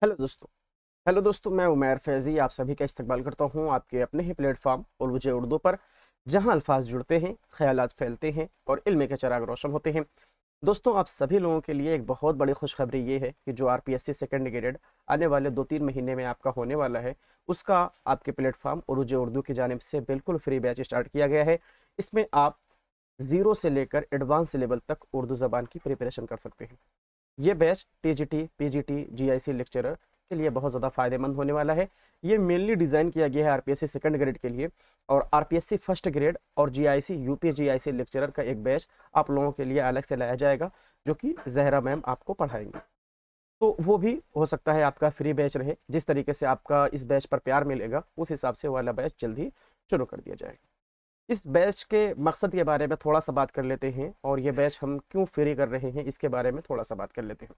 Hello दोस्तों मैं उमैर फैज़ी आप सभी का इस्तकबाल करता हूँ आपके अपने ही प्लेटफॉर्म उलवुजे उर्दू पर, जहाँ अल्फाज जुड़ते हैं, ख़यालात फैलते हैं और इल्म के चिराग रोशन होते हैं। दोस्तों, आप सभी लोगों के लिए एक बहुत बड़ी खुशखबरी ये है कि जो आरपीएससी सेकंड ग्रेड आने वाले 2-3 महीने में आपका होने वाला है, उसका आपके प्लेटफॉर्म उलवुजे उर्दू की जानिब से बिल्कुल फ्री बैच स्टार्ट किया गया है। इसमें आप ज़ीरो से लेकर एडवांस लेवल तक उर्दू ज़बान की प्रिपरेशन कर सकते हैं। ये batch TGT, PGT, GIC lecturer के लिए बहुत ज़्यादा फ़ायदेमंद होने वाला है। ये मेनली डिज़ाइन किया गया है आरपीएससी सेकंड ग्रेड के लिए, और आरपीएससी फर्स्ट ग्रेड और जीआईसी यूपी जीआईसी लेक्चरर का एक बैच आप लोगों के लिए अलग से लाया जाएगा, जो कि जहरा मैम आपको पढ़ाएंगे। तो वो भी हो सकता है आपका फ्री बैच रहे। जिस तरीके से आपका इस बैच पर प्यार मिलेगा, उस हिसाब से वाला बैच जल्द ही शुरू कर दिया जाएगा। इस बैच के मकसद के बारे में थोड़ा सा बात कर लेते हैं, और ये बैच हम क्यों फ्री कर रहे हैं इसके बारे में थोड़ा सा बात कर लेते हैं।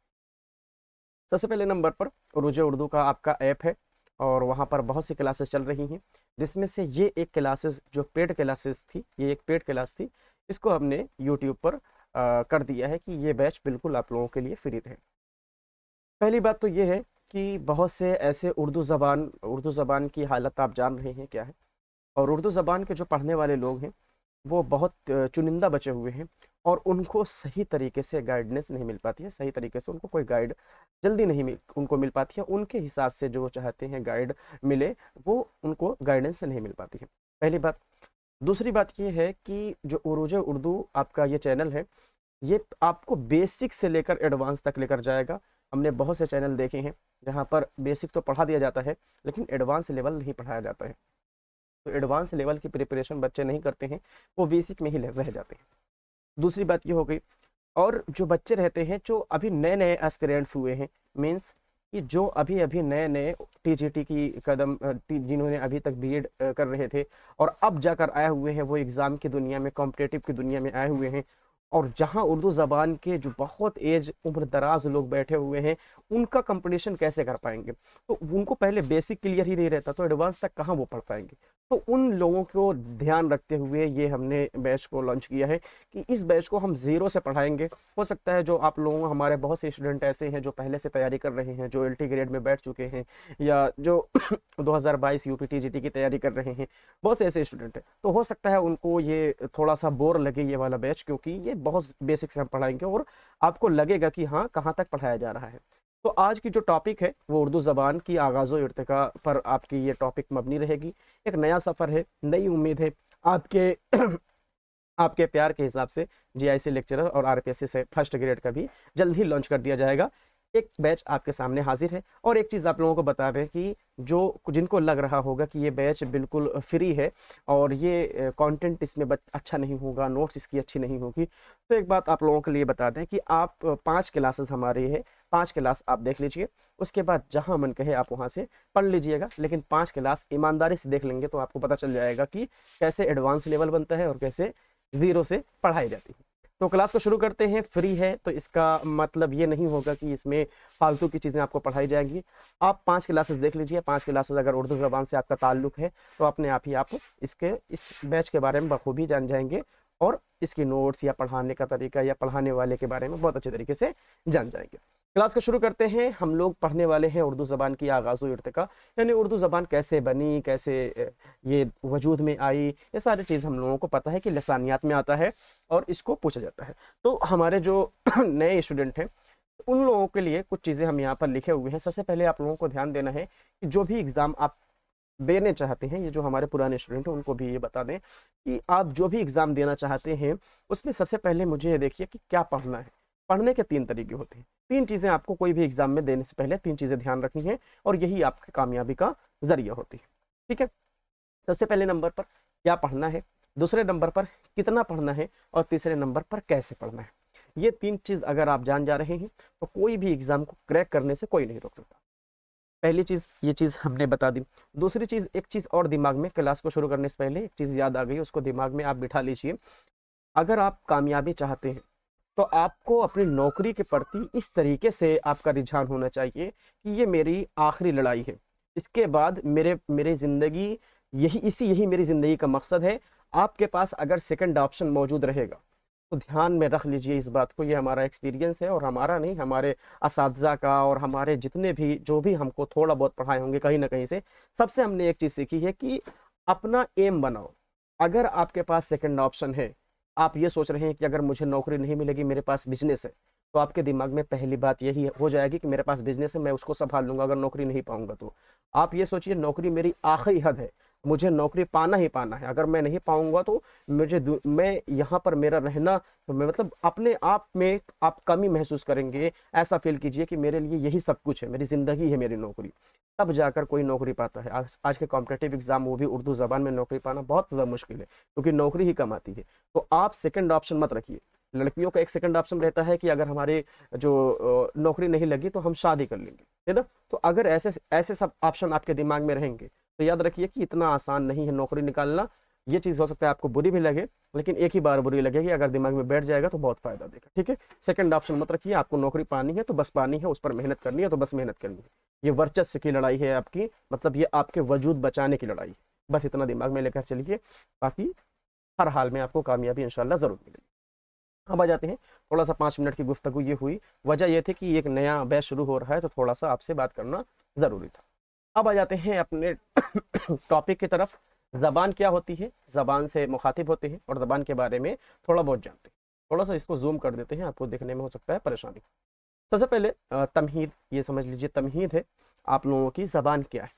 सबसे पहले नंबर पर उर्दू उर्दू का आपका ऐप है, और वहाँ पर बहुत सी क्लासेस चल रही हैं, जिसमें से ये एक क्लासेस जो पेड क्लासेस थी, ये एक पेड क्लास थी, इसको हमने यूट्यूब पर कर दिया है कि ये बैच बिल्कुल आप लोगों के लिए फ्री रहे। पहली बात तो ये है कि बहुत से ऐसे उर्दू ज़बान की हालत आप जान रहे हैं क्या है, और उर्दू ज़बान के जो पढ़ने वाले लोग हैं वो बहुत चुनिंदा बचे हुए हैं, और उनको सही तरीके से गाइडेंस नहीं मिल पाती है। सही तरीके से उनको कोई गाइड जल्दी नहीं उनको मिल पाती है। उनके हिसाब से जो चाहते हैं गाइड मिले, वो उनको गाइडेंस नहीं मिल पाती है। पहली बात। दूसरी बात ये है कि जो उरूज उर्दू आपका ये चैनल है, ये आपको बेसिक से लेकर एडवांस तक लेकर जाएगा। हमने बहुत से चैनल देखे हैं जहाँ पर बेसिक तो पढ़ा दिया जाता है, लेकिन एडवांस लेवल नहीं पढ़ाया जाता है। तो एडवांस लेवल की प्रिपरेशन बच्चे नहीं करते हैं, वो बेसिक में ही रह जाते हैं। दूसरी बात ये हो गई। और जो बच्चे रहते हैं जो अभी नए नए एस्पिरेंट्स हुए हैं, मीन्स कि जो अभी अभी नए नए टीजीटी की जिन्होंने अभी तक बीएड कर रहे थे और अब जाकर आए हुए हैं, वो एग्ज़ाम की दुनिया में, कॉम्पिटेटिव की दुनिया में आए हुए हैं, और जहां उर्दू ज़बान के जो बहुत एज उम्र दराज लोग बैठे हुए हैं, उनका कंपटीशन कैसे कर पाएंगे। तो उनको पहले बेसिक क्लियर ही नहीं रहता, तो एडवांस तक कहाँ वो पढ़ पाएंगे। तो उन लोगों को ध्यान रखते हुए ये हमने बैच को लॉन्च किया है कि इस बैच को हम ज़ीरो से पढ़ाएंगे। हो सकता है जो आप लोगों, हमारे बहुत से स्टूडेंट ऐसे हैं जो पहले से तैयारी कर रहे हैं, जो एलटी ग्रेड में बैठ चुके हैं, या जो 2022 यूपी टीजीटी की तैयारी कर रहे हैं, बहुत से ऐसे स्टूडेंट हैं। तो हो सकता है उनको ये थोड़ा सा बोर लगे ये वाला बैच, क्योंकि ये बहुत बेसिक से हम पढ़ाएंगे और आपको लगेगा कि हाँ, कहाँ तक पढ़ाया जा रहा है। तो आज की जो टॉपिक है वो उर्दू ज़बान की आगाज़ो इर्तिका पर आपकी ये टॉपिक मबनी रहेगी। एक नया सफ़र है, नई उम्मीद है आपके आपके प्यार के हिसाब से जीआईसी लेक्चरर और आरपीएससी से फर्स्ट ग्रेड का भी जल्द ही लॉन्च कर दिया जाएगा। एक बैच आपके सामने हाजिर है। और एक चीज़ आप लोगों को बता दें कि जो जिनको लग रहा होगा कि ये बैच बिल्कुल फ्री है और ये कंटेंट इसमें अच्छा नहीं होगा, नोट्स इसकी अच्छी नहीं होगी, तो एक बात आप लोगों के लिए बता दें कि आप 5 क्लासेस हमारी है, 5 क्लास आप देख लीजिए। उसके बाद जहां मन कहे आप वहां से पढ़ लीजिएगा, लेकिन 5 क्लास ईमानदारी से देख लेंगे तो आपको पता चल जाएगा कि कैसे एडवांस लेवल बनता है और कैसे ज़ीरो से पढ़ाई जाती है। तो क्लास को शुरू करते हैं। फ्री है तो इसका मतलब ये नहीं होगा कि इसमें फालतू की चीज़ें आपको पढ़ाई जाएंगी। आप 5 क्लासेस देख लीजिए। 5 क्लासेस अगर उर्दू ज़बान से आपका ताल्लुक़ है तो अपने आप ही आप इस बैच के बारे में बखूबी जान जाएंगे, और इसकी नोट्स या पढ़ाने का तरीका या पढ़ाने वाले के बारे में बहुत अच्छे तरीके से जान जाएंगे। क्लास को शुरू करते हैं। हम लोग पढ़ने वाले हैं उर्दू ज़बान की आगाज़ो इर्तिका, यानी उर्दू ज़बान कैसे बनी, कैसे ये वजूद में आई। ये सारी चीज़ हम लोगों को पता है कि लसानियात में आता है और इसको पूछा जाता है। तो हमारे जो नए स्टूडेंट हैं, उन लोगों के लिए कुछ चीज़ें हम यहाँ पर लिखे हुए हैं। सबसे पहले आप लोगों को ध्यान देना है कि जो भी एग्ज़ाम आप देने चाहते हैं, ये जो हमारे पुराने स्टूडेंट हैं उनको भी ये बता दें कि आप जो भी एग्ज़ाम देना चाहते हैं, उसमें सबसे पहले मुझे ये देखिए कि क्या पढ़ना है। पढ़ने के 3 तरीके होते हैं। 3 चीज़ें आपको कोई भी एग्ज़ाम में देने से पहले 3 चीज़ें ध्यान रखनी है, और यही आपकी कामयाबी का ज़रिया होती है। ठीक है। सबसे पहले नंबर पर क्या पढ़ना है, दूसरे नंबर पर कितना पढ़ना है, और तीसरे नंबर पर कैसे पढ़ना है। ये 3 चीज़ अगर आप जान जा रहे हैं तो कोई भी एग्ज़ाम को क्रैक करने से कोई नहीं रोक सकता। पहली चीज़ ये चीज़ हमने बता दी। दूसरी चीज़, एक चीज़ और दिमाग में, क्लास को शुरू करने से पहले एक चीज़ याद आ गई, उसको दिमाग में आप बिठा लीजिए। अगर आप कामयाबी चाहते हैं तो आपको अपनी नौकरी के प्रति इस तरीके से आपका रुझान होना चाहिए कि ये मेरी आखिरी लड़ाई है, इसके बाद मेरी ज़िंदगी यही मेरी ज़िंदगी का मकसद है। आपके पास अगर सेकंड ऑप्शन मौजूद रहेगा तो ध्यान में रख लीजिए इस बात को, ये हमारा एक्सपीरियंस है और हमारा नहीं, हमारे असातिज़ा का और हमारे जितने भी जो भी हमको थोड़ा बहुत पढ़ाए होंगे कहीं ना कहीं से, सबसे हमने एक चीज़ सीखी है कि अपना एम बनाओ। अगर आपके पास सेकंड ऑप्शन है, आप ये सोच रहे हैं कि अगर मुझे नौकरी नहीं मिलेगी, मेरे पास बिजनेस है, तो आपके दिमाग में पहली बात यही हो जाएगी कि मेरे पास बिजनेस है, मैं उसको संभाल लूंगा अगर नौकरी नहीं पाऊंगा तो। आप ये सोचिए नौकरी मेरी आखिरी हद है, मुझे नौकरी पाना ही पाना है, अगर मैं नहीं पाऊंगा तो मैं यहाँ पर मेरा रहना, मैं मतलब अपने आप में आप कमी महसूस करेंगे। ऐसा फील कीजिए कि मेरे लिए यही सब कुछ है, मेरी ज़िंदगी है मेरी नौकरी, तब जाकर कोई नौकरी पाता है। आज के कॉम्पिटेटिव एग्जाम, वो भी उर्दू ज़बान में नौकरी पाना बहुत ज़्यादा मुश्किल है, क्योंकि नौकरी ही कम आती है। तो आप सेकंड ऑप्शन मत रखिए। लड़कियों का एक सेकंड ऑप्शन रहता है कि अगर हमारे जो नौकरी नहीं लगी तो हम शादी कर लेंगे, है ना। तो अगर ऐसे ऐसे सब ऑप्शन आपके दिमाग में रहेंगे तो याद रखिए कि इतना आसान नहीं है नौकरी निकालना। ये चीज़ हो सकता है आपको बुरी भी लगे, लेकिन एक ही बार बुरी लगेगी, अगर दिमाग में बैठ जाएगा तो बहुत फायदा देगा, ठीक है। सेकंड ऑप्शन मत रखिए। आपको नौकरी पानी है तो बस पानी है, उस पर मेहनत करनी है तो बस मेहनत करनी है। ये वर्चस्व की लड़ाई है आपकी, मतलब ये आपके वजूद बचाने की लड़ाई है। बस इतना दिमाग में लेकर चलिए, बाकी हर हाल में आपको कामयाबी इंशाल्लाह ज़रूर मिलेगी। अब आ जाते हैं, थोड़ा सा 5 मिनट की गुफ्तगू ये हुई, वजह ये थी कि एक नया बैच शुरू हो रहा है तो थोड़ा सा आपसे बात करना ज़रूरी था। अब आ जाते हैं अपने टॉपिक की तरफ। ज़बान क्या होती है, ज़बान से मुखातिब होते हैं और ज़बान के बारे में थोड़ा बहुत जानते हैं। थोड़ा सा इसको जूम कर देते हैं, आपको देखने में हो सकता है परेशानी। सबसे पहले तमहीद, ये समझ लीजिए तमहीद है आप लोगों की ज़बान क्या है।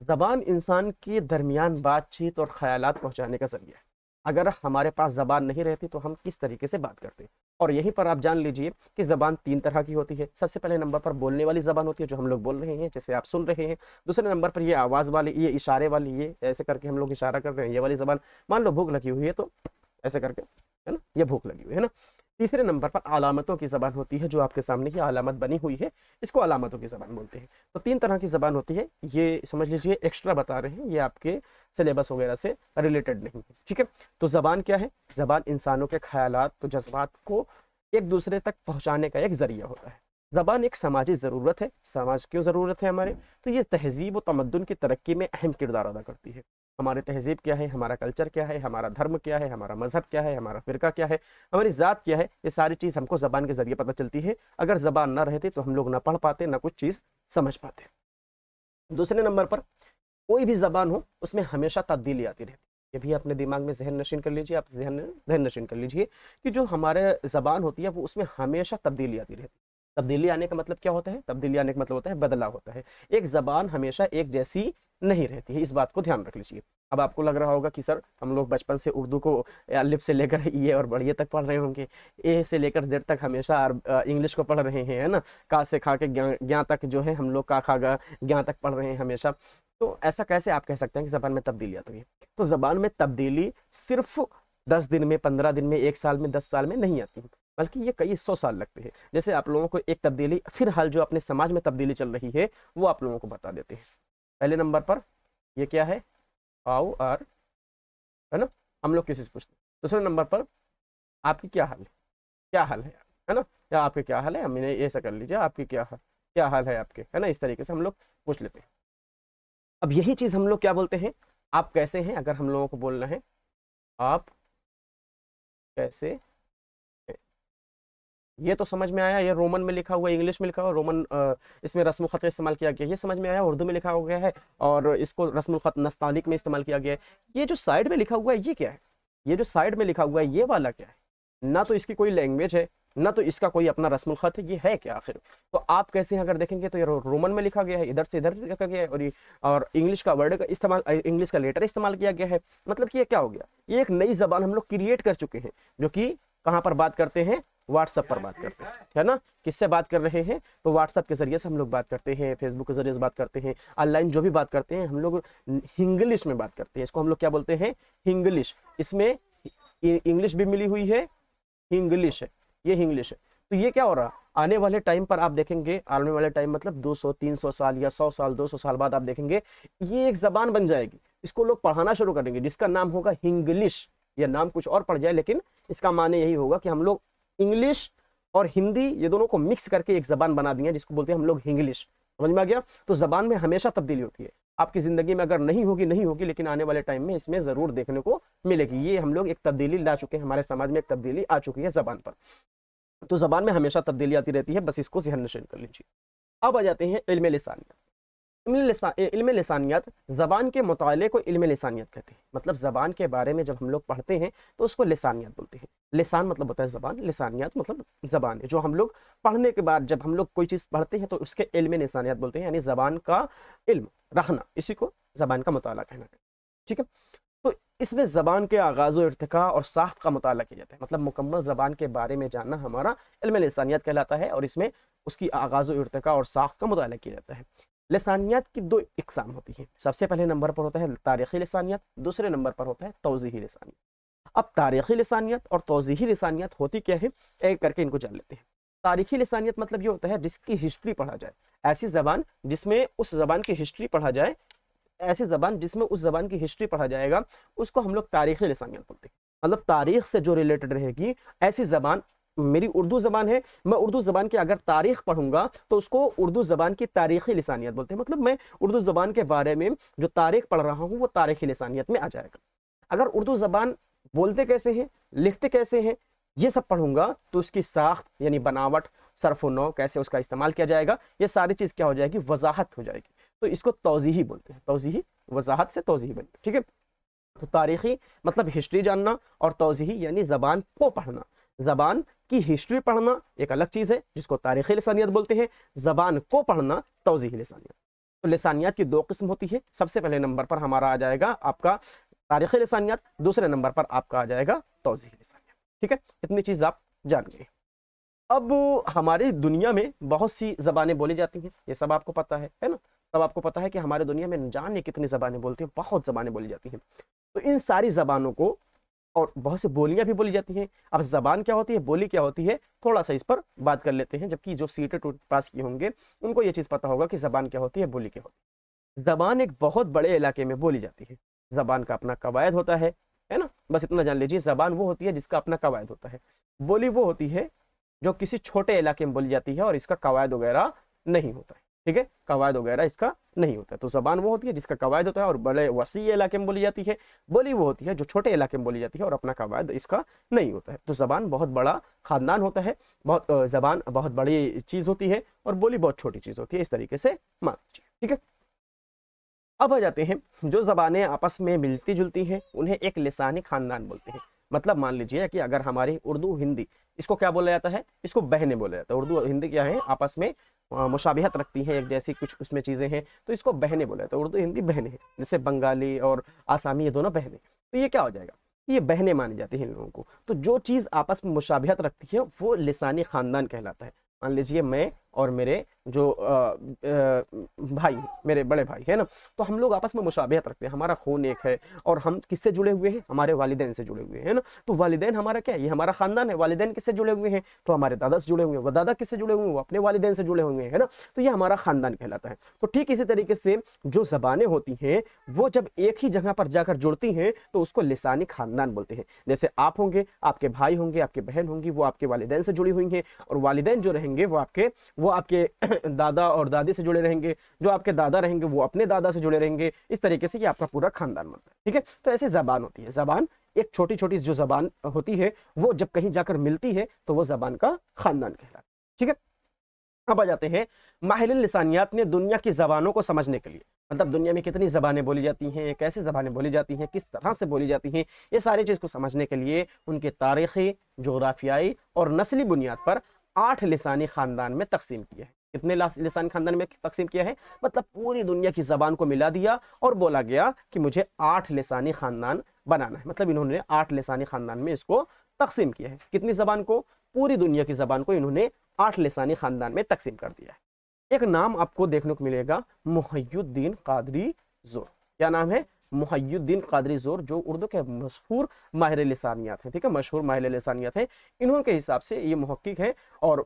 ज़बान इंसान के दरमियान बातचीत और ख़यालात पहुँचाने का ज़रिया है। अगर हमारे पास ज़बान नहीं रहती तो हम किस तरीके से बात करते हैं। और यहीं पर आप जान लीजिए कि ज़बान 3 तरह की होती है। सबसे पहले नंबर पर बोलने वाली ज़बान होती है, जो हम लोग बोल रहे हैं, जैसे आप सुन रहे हैं। दूसरे नंबर पर ये आवाज़ वाली, ये इशारे वाली, ये ऐसे करके हम लोग इशारा कर रहे हैं, ये वाली ज़बान। मान लो भूख लगी हुई है तो ऐसे करके, है ना, ये भूख लगी हुई है ना। तीसरे नंबर पर अलामतों की ज़बान होती है, जो आपके सामने की अलामत बनी हुई है, इसको अलामतों की ज़बान बोलते हैं। तो 3 तरह की ज़बान होती है, ये समझ लीजिए एक्स्ट्रा बता रहे हैं, ये आपके सिलेबस वगैरह से रिलेटेड नहीं है, ठीक है। तो ज़बान क्या है, ज़बान इंसानों के ख्यालात तो जज्बात को एक दूसरे तक पहुँचाने का एक ज़रिया होता है। ज़बान एक समाजी ज़रूरत है। समाज क्यों ज़रूरत है हमारे, तो ये तहज़ीब व तमद्दुन की तरक्की में अहम किरदार अदा करती है। हमारी तहज़ीब क्या है, हमारा कल्चर क्या है, हमारा धर्म क्या है, हमारा मज़हब क्या है, हमारा फ़िरका क्या है, हमारी ज़ात क्या है, ये सारी चीज़ हमको ज़बान के ज़रिए पता चलती है। अगर ज़बान ना रहती तो हम लोग ना पढ़ पाते, ना कुछ चीज़ समझ पाते। दूसरे नंबर पर कोई भी ज़बान हो उसमें हमेशा तब्दीली आती रहती है। ये भी अपने दिमाग में ज़हन नशीन कर लीजिए, आप ज़हन नशीन कर लीजिए कि जो हमारे ज़बान होती है वो उसमें हमेशा तब्दीली आती रहती है। तब्दीली आने का मतलब क्या होता है, तब्दीली आने का मतलब होता है बदलाव होता है। एक ज़बान हमेशा एक जैसी नहीं रहती है, इस बात को ध्यान रख लीजिए। अब आपको लग रहा होगा कि सर हम लोग बचपन से उर्दू को अलिफ से लेकर ये और बढ़िया तक पढ़ रहे होंगे, ए से लेकर जेड तक हमेशा इंग्लिश को पढ़ रहे हैं, है ना। का से खा के ज्ञा तक जो है हम लोग का खा गा ज्ञा तक पढ़ रहे हैं हमेशा। तो ऐसा कैसे आप कह सकते हैं कि ज़बान में तब्दीली आती है। तो ज़बान में तब्दीली सिर्फ 10 दिन में, 15 दिन में, 1 साल में, 10 साल में नहीं आती, बल्कि ये कई 100 साल लगते हैं। जैसे आप लोगों को एक तब्दीली फिलहाल जो अपने समाज में तब्दीली चल रही है वो आप लोगों को बता देते हैं। पहले नंबर पर ये क्या है, हाउ आर, है ना, हम लोग किसी से पूछते हैं। दूसरे नंबर पर आपकी क्या हाल है, क्या हाल है ना, या आपके क्या हाल है, हमने ऐसा कर लीजिए, आपकी क्या हाल है आपके, है ना। इस तरीके से हम लोग पूछ लेते हैं। अब यही चीज़ हम लोग क्या बोलते हैं, आप कैसे हैं, अगर हम लोगों को बोलना है आप कैसे हैं। ये तो समझ में आया, ये रोमन में लिखा हुआ है, इंग्लिश में लिखा हुआ, रोमन इसमें रस्म ख़त का इस्तेमाल किया गया, ये समझ में आया। उर्दू में लिखा हो गया है और इसको रस्म ख़त नस्तालिक में इस्तेमाल किया गया है। ये जो साइड में लिखा हुआ है ये क्या है, ये जो साइड में लिखा हुआ है ये वाला क्या है, ना तो इसकी कोई लैंग्वेज है, ना तो इसका कोई अपना रस्म ख़त है, ये है क्या आखिर। तो आप कैसे हैं अगर देखेंगे तो ये रोमन में लिखा गया है, इधर से इधर लिखा गया है, और इंग्लिश का वर्ड का इस्तेमाल, इंग्लिश का लेटर इस्तेमाल किया गया है। मतलब कि ये क्या हो गया, ये एक नई ज़बान हम लोग क्रिएट कर चुके हैं, जो कि कहाँ पर बात करते हैं, व्हाट्सएप पर बात करते हैं, है ना। किससे बात कर रहे हैं, तो व्हाट्सएप के जरिए से हम लोग बात करते हैं, फेसबुक के जरिए से बात करते हैं, ऑनलाइन जो भी बात करते हैं हम लोग हिंग्लिश में बात करते हैं। इसको हम लोग क्या बोलते हैं, हिंग्लिश। इसमें इंग्लिश भी मिली हुई है, हिंग्लिश है, ये हिंग्लिश है। तो ये क्या हो रहा, आने वाले टाइम पर आप देखेंगे, आने वाले टाइम मतलब 200-300 साल या 100 साल 200 साल बाद आप देखेंगे ये एक ज़बान बन जाएगी। इसको लोग पढ़ाना शुरू करेंगे, जिसका नाम होगा हिंग्लिश। यह नाम कुछ और पड़ जाए लेकिन इसका माने यही होगा कि हम लोग इंग्लिश और हिंदी ये दोनों को मिक्स करके एक ज़बान बना दिए, जिसको बोलते हैं हम लोग हिंग्लिश। समझ में आ गया। तो ज़बान में हमेशा तब्दीली होती है। आपकी ज़िंदगी में अगर नहीं होगी, लेकिन आने वाले टाइम में इसमें ज़रूर देखने को मिलेगी। ये हम लोग एक तब्दीली ला चुके हैं, हमारे समाज में एक तब्दीली आ चुकी है ज़बान पर। तो ज़बान में हमेशा तब्दीली आती रहती है, बस इसको ज़हन नशीन कर लीजिए। अब आ जाते हैं इल्म लिसानियत। इल्म लिसानियत ज़बान के मुताले को इल्म लिसानियत कहते हैं। मतलब ज़बान के बारे में जब हम लोग पढ़ते हैं तो उसको लिसानियत बोलते हैं। लिसान मतलब होता है ज़बान, लिसानियत मतलब ज़बान है। जो हम लोग पढ़ने के बाद जब हम लोग कोई चीज़ पढ़ते हैं तो उसके इल्म लिसानियत बोलते हैं, यानी ज़बान का इल्म रखना, इसी को ज़बान का मुताला कहना है। ठीक है, तो इसमें ज़बान के आगाज़ व इर्तिका और साख्त का मुताला किया जाता है। मतलब मुकम्मल ज़बान के बारे में जानना हमारा इल्म लिसानियत कहलाता है, और इसमें उसकी आगाज़ व इर्तिका और साख्त का मुताला किया जाता है। लिसानियत की दो इकसाम होती हैं। सबसे पहले नंबर पर होता है तारीख़ी लिसानियत, दूसरे नंबर पर होता है तौज़ीही लिसानियत। अब तारीख़ी लिसानियत और तौज़ीही लिसानियत होती क्या है, एक करके इनको जान लेते हैं। तारीख़ी लिसानियत मतलब ये होता है जिसकी हिस्ट्री पढ़ा जाए, ऐसी ज़बान जिसमें उस ज़बान की हिस्ट्री पढ़ा जाए, ऐसी ज़बान जिसमें उस ज़बान की हिस्ट्री पढ़ा जाएगा, उसको हम लोग तारीख़ी लिसानियत बोलते हैं। मतलब तारीख़ से जो रिलेटेड रहेगी ऐसी ज़बान। मेरी उर्दू ज़बान है, मैं उर्दू ज़बान की अगर तारीख़ पढ़ूंगा तो उसको उर्दू ज़बान की तारीख़ी लिसानियत बोलते हैं। मतलब मैं उर्दू ज़बान के बारे में जो तारीख़ पढ़ रहा हूँ वो तारीख़ी लिसानियत में आ जाएगा। अगर उर्दू ज़बान बोलते कैसे हैं, लिखते कैसे हैं, ये सब पढ़ूंगा तो उसकी साख्त यानी बनावट, सर्फ व नौ, कैसे उसका इस्तेमाल किया जाएगा, ये सारी चीज़ क्या हो जाएगी, वजाहत हो जाएगी। तो इसको तौज़ीही बोलते हैं। तौज़ीही वजाहत से तौज़ीही बनी। ठीक है, तो तारीख़ी मतलब हिस्ट्री जानना, और तौज़ीही यानी ज़बान को पढ़ना। ज़बान की हिस्ट्री पढ़ना एक अलग चीज़ है जिसको तारीख़ी लिसानियत बोलते हैं, ज़बान को पढ़ना तौज़ीही लिसानियत। तो लिसानियत की दो किस्म होती है। सबसे पहले नंबर पर हमारा आ जाएगा आपका तारीख़ी लिसानियत, दूसरे नंबर पर आपका आ जाएगा तौज़ीही लिसानियत। ठीक है, इतनी चीज़ आप जान गए। अब हमारी दुनिया में बहुत सी ज़बानें बोली जाती हैं, ये सब आपको पता है ना। सब आपको पता है कि हमारे दुनिया में न जाने कितनी ज़बानें बोलती हैं, बहुत ज़बानें बोली जाती हैं। तो इन सारी ज़बानों को, और बहुत सी बोलियां भी बोली जाती हैं। अब ज़बान क्या होती है, बोली क्या होती है, थोड़ा सा इस पर बात कर लेते हैं। जबकि जो सीटें पास किए होंगे उनको ये चीज़ पता होगा कि ज़बान क्या होती है, बोली क्या होती है। ज़बान एक बहुत बड़े इलाके में बोली जाती है। ज़बान का अपना कवायद होता है ना। बस इतना जान लीजिए, ज़बान वो होती है जिसका अपना कवायद होता है। बोली वो होती है जो किसी छोटे इलाके में बोली जाती है और इसका कवायद वगैरह नहीं होता है। ठीक है, कवायद वगैरह इसका नहीं होता है। तो ज़बान वो होती है जिसका कवायद होता है और बड़े वसी इलाके में बोली जाती है। बोली वो होती है जो छोटे इलाके में बोली जाती है और अपना कवायद इसका नहीं होता है। तो ज़बान बहुत बड़ा ख़ानदान होता है, ज़बान बहुत बड़ी चीज़ होती है और बोली बहुत छोटी चीज़ होती है। इस तरीके से मान लीजिए। ठीक है, अब आ जाते हैं जो ज़बानें आपस में मिलती जुलती हैं उन्हें एक लिसानी ख़ानदान बोलते हैं। मतलब मान लीजिए कि अगर हमारी उर्दू हिंदी, इसको क्या बोला जाता है, इसको बहने बोला जाता है। उर्दू हिंदी क्या है, आपस में मुशाबिहत रखती हैं, एक जैसी कुछ उसमें चीज़ें हैं, तो इसको बहने बोला जाता है। उर्दू हिंदी बहने हैं, जैसे बंगाली और आसामी ये दोनों बहने। तो ये क्या हो जाएगा, ये बहने मानी जाती हैं इन लोगों को। तो जो चीज़ आपस में मुशाबिहत रखती है वो लिसानी ख़ानदान कहलाता है। मान लीजिए मैं और मेरे जो भाई, मेरे बड़े भाई है ना, तो हम लोग आपस में मुशाबिहत रखते हैं, हमारा खून एक है। और हम किससे जुड़े हुए हैं, हमारे वालिदैन से जुड़े हुए हैं ना। तो वालिदैन हमारा क्या है, ये हमारा ख़ानदान है। वालिदैन किससे जुड़े हुए हैं, तो हमारे दादा से जुड़े हुए हैं। वो दादा किससे जुड़े हुए हैं, वो अपने वालिदैन से जुड़े हुए हैं, है ना। तो ये हमारा ख़ानदान कहलाता है। तो ठीक इसी तरीके से जो ज़बानें होती हैं वो जब एक ही जगह पर जाकर जुड़ती हैं तो उसको लिसानी ख़ानदान बोलते हैं। जैसे आप होंगे, आपके भाई होंगे, आपकी बहन होंगी, वो आपके वालिदैन से जुड़ी हुई हैं, और वालिदैन जो रहेंगे वो आपके दादा और दादी से जुड़े रहेंगे। जो आपके दादा रहेंगे वो अपने दादा से जुड़े रहेंगे। इस तरीके से ये आपका पूरा खानदान बनता है। ठीक है, तो ऐसे ज़बान होती है। ज़बान एक छोटी छोटी जो ज़बान होती है वो जब कहीं जाकर मिलती है तो वो ज़बान का खानदान कहलाता है। ठीक है, अब आ जाते हैं माहिर लिसानियात ने दुनिया की ज़बानों को समझने के लिए, मतलब दुनिया में कितनी ज़बानें बोली जाती हैं, कैसी ज़बानें बोली जाती हैं, किस तरह से बोली जाती हैं, ये सारी चीज़ को समझने के लिए उनके तारीख़ी, जोग्राफियाई और नस्ली बुनियाद पर 8 लिसानी ख़ानदान में तकसीम किया है। कितने लिसानी ख़ानदान में तकसीम किया है, मतलब पूरी दुनिया की ज़बान को मिला दिया और बोला गया कि मुझे 8 लिसानी ख़ानदान बनाना है। मतलब इन्होंने 8 लिसानी ख़ानदान में इसको तकसीम किया है। कितनी ज़बान को, पूरी दुनिया की ज़बान को इन्होंने 8 लिसानी ख़ानदान में तकसीम कर दिया है। एक नाम आपको देखने को मिलेगा, मुहय्यिद्दीन क़ादरी ज़ोर। क्या नाम है, मुहय्यिद्दीन क़ादरी ज़ोर, जो उर्दू के मशहूर माहिर लिसानियात हैं। ठीक है, मशहूर माहिर लिसानियात हैं। इन्होंने हिसाब से ये मुहक्किक है, और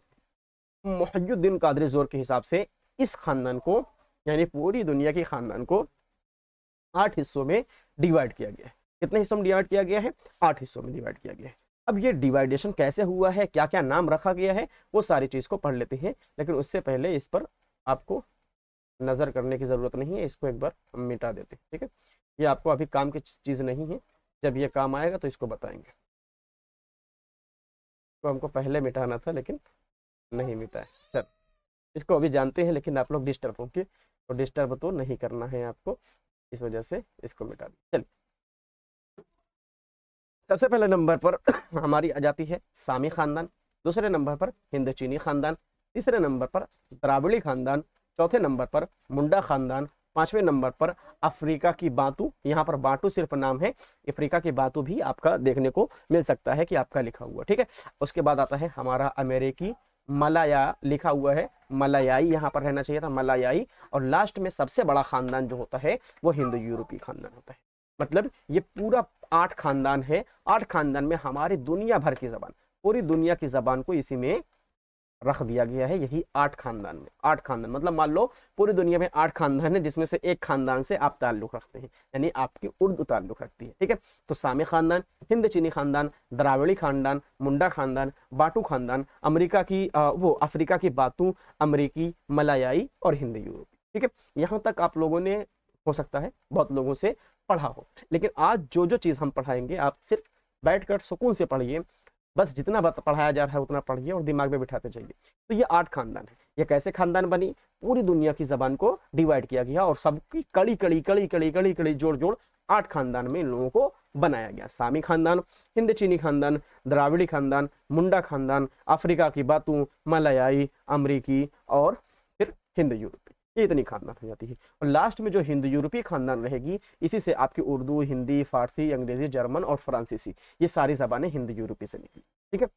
मुहय्यिद्दीन क़ादरी ज़ोर के हिसाब से इस ख़ानदान को, यानी पूरी दुनिया के ख़ानदान को 8 हिस्सों में डिवाइड किया गया है। कितने हिस्सों में डिवाइड किया गया है, 8 हिस्सों में डिवाइड किया गया है। अब ये डिवाइडेशन कैसे हुआ है, क्या क्या नाम रखा गया है, वो सारी चीज़ को पढ़ लेते हैं। लेकिन उससे पहले इस पर आपको नज़र करने की ज़रूरत नहीं है, इसको एक बार हम मिटा देते हैं। ठीक है, ये आपको अभी काम की चीज़ नहीं है, जब ये काम आएगा तो इसको बताएंगे। तो हमको पहले मिटाना था लेकिन नहीं मिटा है। चल, इसको अभी जानते हैं लेकिन आप लोग डिस्टर्ब होंगे, तो डिस्टर्ब तो नहीं करना है आपको, इस वजह से इसको मिटा दें। चल, सबसे पहले नंबर पर हमारी आ जाती है सामी खानदान, दूसरे नंबर पर हिंद चीनी खानदान, तीसरे नंबर पर द्राविड़ी खानदान, चौथे नंबर पर मुंडा खानदान, पांचवें नंबर पर अफ्रीका की बातू, यहाँ पर बाटू सिर्फ नाम है, अफ्रीका की बातू भी आपका देखने को मिल सकता है कि आपका लिखा हुआ। ठीक है, उसके बाद आता है हमारा अमेरिकी मलाया, लिखा हुआ है मलायाई, यहाँ पर रहना चाहिए था मलायाई। और लास्ट में सबसे बड़ा खानदान जो होता है वो हिंदू यूरोपीय खानदान होता है। मतलब ये पूरा 8 खानदान है, 8 खानदान में हमारी दुनिया भर की जबान, पूरी दुनिया की जबान को इसी में रख दिया गया है, यही 8 खानदान में। 8 खानदान मतलब मान लो पूरी दुनिया में 8 खानदान है, जिसमें से एक खानदान से आप ताल्लुक रखते हैं, यानी आपकी उर्दू ताल्लुक रखती है। ठीक है, तो सामी खानदान, हिंद चीनी खानदान, द्राविड़ी खानदान, मुंडा खानदान, बाटू खानदान, अमेरिका की वो अफ्रीका की बातू, अमरीकी, मलायाई और हिंद यूरोपी। ठीक है, यहाँ तक आप लोगों ने हो सकता है बहुत लोगों से पढ़ा हो, लेकिन आज जो जो चीज़ हम पढ़ाएंगे आप सिर्फ बैठकर सुकून से पढ़िए, बस जितना पढ़ाया जा रहा है उतना पढ़िए और दिमाग में बिठाते जाइए। तो ये 8 खानदान है। ये कैसे खानदान बनी? पूरी दुनिया की जबान को डिवाइड किया गया और सबकी कड़ी कड़ी कड़ी कड़ी कड़ी कड़ी जोड़ जोड़ 8 खानदान में इन लोगों को बनाया गया। सामी खानदान, हिंद चीनी खानदान, द्राविड़ी खानदान, मुंडा खानदान, अफ्रीका की बातू, मलायाई, अमरीकी और फिर हिंद यूरोपी, ये इतनी खानदान हो जाती है। और लास्ट में जो हिंद यूरोपीय खानदान रहेगी, इसी से आपकी उर्दू, हिंदी, फारसी, अंग्रेजी, जर्मन और फ्रांसीसी, ये सारी जबानें हिंद यूरोपी से निकली। ठीक है,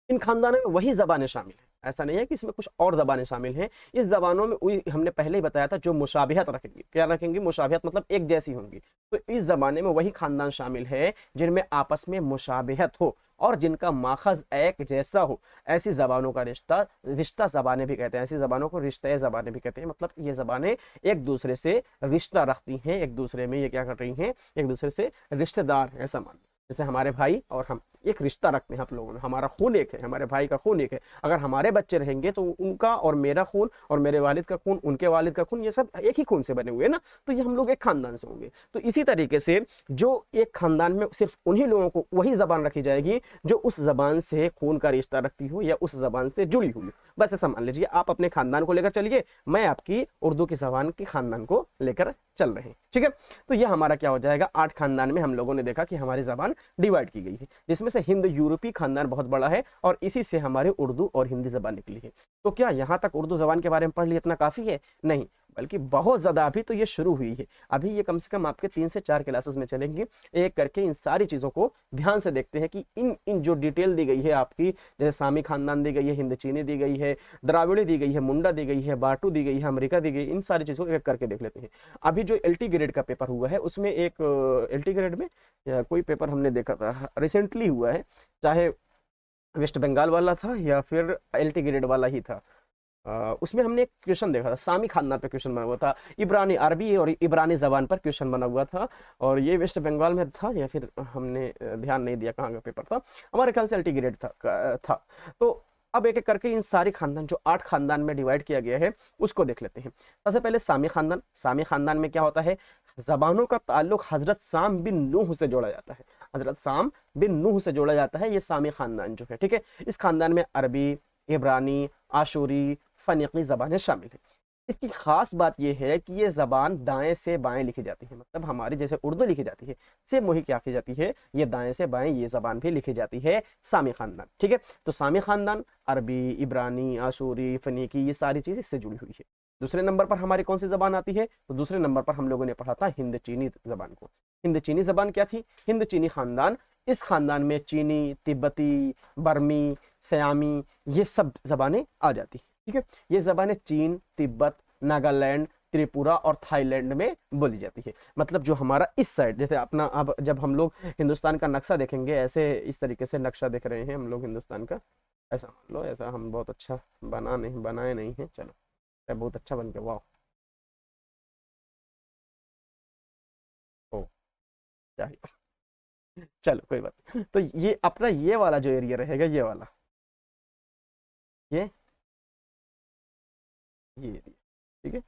इन खानदानों में वही जबानें शामिल हैं, ऐसा नहीं है कि इसमें कुछ और जबानें शामिल हैं। इस जबानों में वही हमने पहले ही बताया था, जो मुशाबिहत रखेंगी। क्या रखेंगी? मुशाबिहत मतलब एक जैसी होंगी। तो इस जमाने में वही खानदान शामिल है जिनमें आपस में मुशाबिहत हो और जिनका माखज एक जैसा हो। ऐसी जबानों का रिश्ता रिश्ता जबानें भी कहते हैं, ऐसी जबानों को रिश्ता जबानें भी कहते हैं। मतलब ये जबानें एक दूसरे से रिश्ता रखती हैं, एक दूसरे में ये क्या कर रही हैं, एक दूसरे से रिश्तेदार हैं, ऐसा मान। जैसे हमारे भाई और हम एक रिश्ता रखते हैं, आप लोगों में हमारा खून एक है, हमारे भाई का खून एक है। अगर हमारे बच्चे रहेंगे तो उनका और मेरा खून और मेरे वालिद का खून, उनके वालिद का खून, ये सब एक ही खून से बने हुए हैं ना, तो ये हम लोग एक खानदान से होंगे। तो इसी तरीके से जो एक खानदान में सिर्फ उन्हीं लोगों को वही जबान रखी जाएगी जो उस जबान से खून का रिश्ता रखती हो या उस जबान से जुड़ी हुई हो। बस ऐसा मान लीजिए, आप अपने खानदान को लेकर चलिए, मैं आपकी उर्दू की जबान की खानदान को लेकर चल रहे हैं। ठीक है, तो यह हमारा क्या हो जाएगा, 8 खानदान में हम लोगों ने देखा कि हमारी जबान डिवाइड की गई है, जिसमें से हिंद यूरोपीय खानदान बहुत बड़ा है और इसी से हमारे उर्दू और हिंदी जबान निकली है। तो क्या यहाँ तक उर्दू जबान के बारे में पढ़ लिया इतना काफ़ी है? नहीं, बल्कि बहुत ज़्यादा। अभी तो ये शुरू हुई है, अभी ये कम से कम आपके 3 से 4 क्लासेस में चलेंगे। एक करके इन सारी चीज़ों को ध्यान से देखते हैं कि इन जो डिटेल दी गई है आपकी, जैसे सामी खानदान दी गई है, हिंद चीनी दी गई है, द्राविड़ी दी गई है, मुंडा दी गई है, बाटू दी गई है, अमेरिका दी गई, इन सारी चीज़ों को एक करके देख लेते हैं। अभी जो LT ग्रेड का पेपर हुआ है उसमें एक LT ग्रेड में कोई पेपर हमने देखा था रिसेंटली हुआ है, चाहे वेस्ट बंगाल वाला था या फिर LT ग्रेड वाला ही था। उसमें हमने एक क्वेश्चन देखा था, सामी खानदान पे क्वेश्चन बना हुआ था, इब्रानी अरबी और इब्रानी जबान पर क्वेश्चन बना हुआ था, और ये वेस्ट बंगाल में था या फिर हमने ध्यान नहीं दिया कहाँ का पेपर था, हमारे ख्याल से LT ग्रेड था। तो अब एक एक करके इन सारी खानदान जो 8 खानदान में डिवाइड किया गया है उसको देख लेते हैं। सबसे पहले सामी खानदान। सामी खानदान में क्या होता है, जबानों का ताल्लुक हजरत साम बिन नूह से जोड़ा जाता है, हजरत साम बिन नूह से जोड़ा जाता है ये सामी खानदान जो है। ठीक है, इस खानदान में अरबी, इब्रानी, आशूरी, फनीकी ज़बानें शामिल हैं। इसकी ख़ास बात यह है कि ये ज़बान दाएं से बाएं लिखी जाती है, मतलब हमारी जैसे उर्दू लिखी जाती है सेम वही क्या की जाती है, ये दाएं से बाएं ये ज़बान भी लिखी जाती है, सामी ख़ानदान। ठीक है, तो सामी ख़ानदान अरबी, इब्रानी, आशूरी, फनीकी ये सारी चीज़ इससे जुड़ी हुई है। दूसरे नंबर पर हमारी कौन सी ज़बान आती है, तो दूसरे नंबर पर हम लोगों ने पढ़ा था हिंद चीनी ज़बान को। हिंद चीनी ज़बान क्या थी? हिंद चीनी ख़ानदान, इस ख़ानदान में चीनी, तिब्बती, बर्मी, सयामी ये सब ज़बानें आ जाती। ठीक है, ये ज़बानें चीन, तिब्बत, नागालैंड, त्रिपुरा और थाईलैंड में बोली जाती है। मतलब जो हमारा इस साइड, जैसे अपना अब जब हम लोग हिंदुस्तान का नक्शा देखेंगे, ऐसे इस तरीके से नक्शा देख रहे हैं हम लोग हिंदुस्तान का, ऐसा मान लो, ऐसा हम बहुत अच्छा बनाए नहीं हैं, चलो बहुत अच्छा बन गया, वाह, ओ चाहिए, चलो कोई बात नहीं। तो ये अपना ये वाला जो एरिया रहेगा, ये वाला, ये एरिया, ठीक है,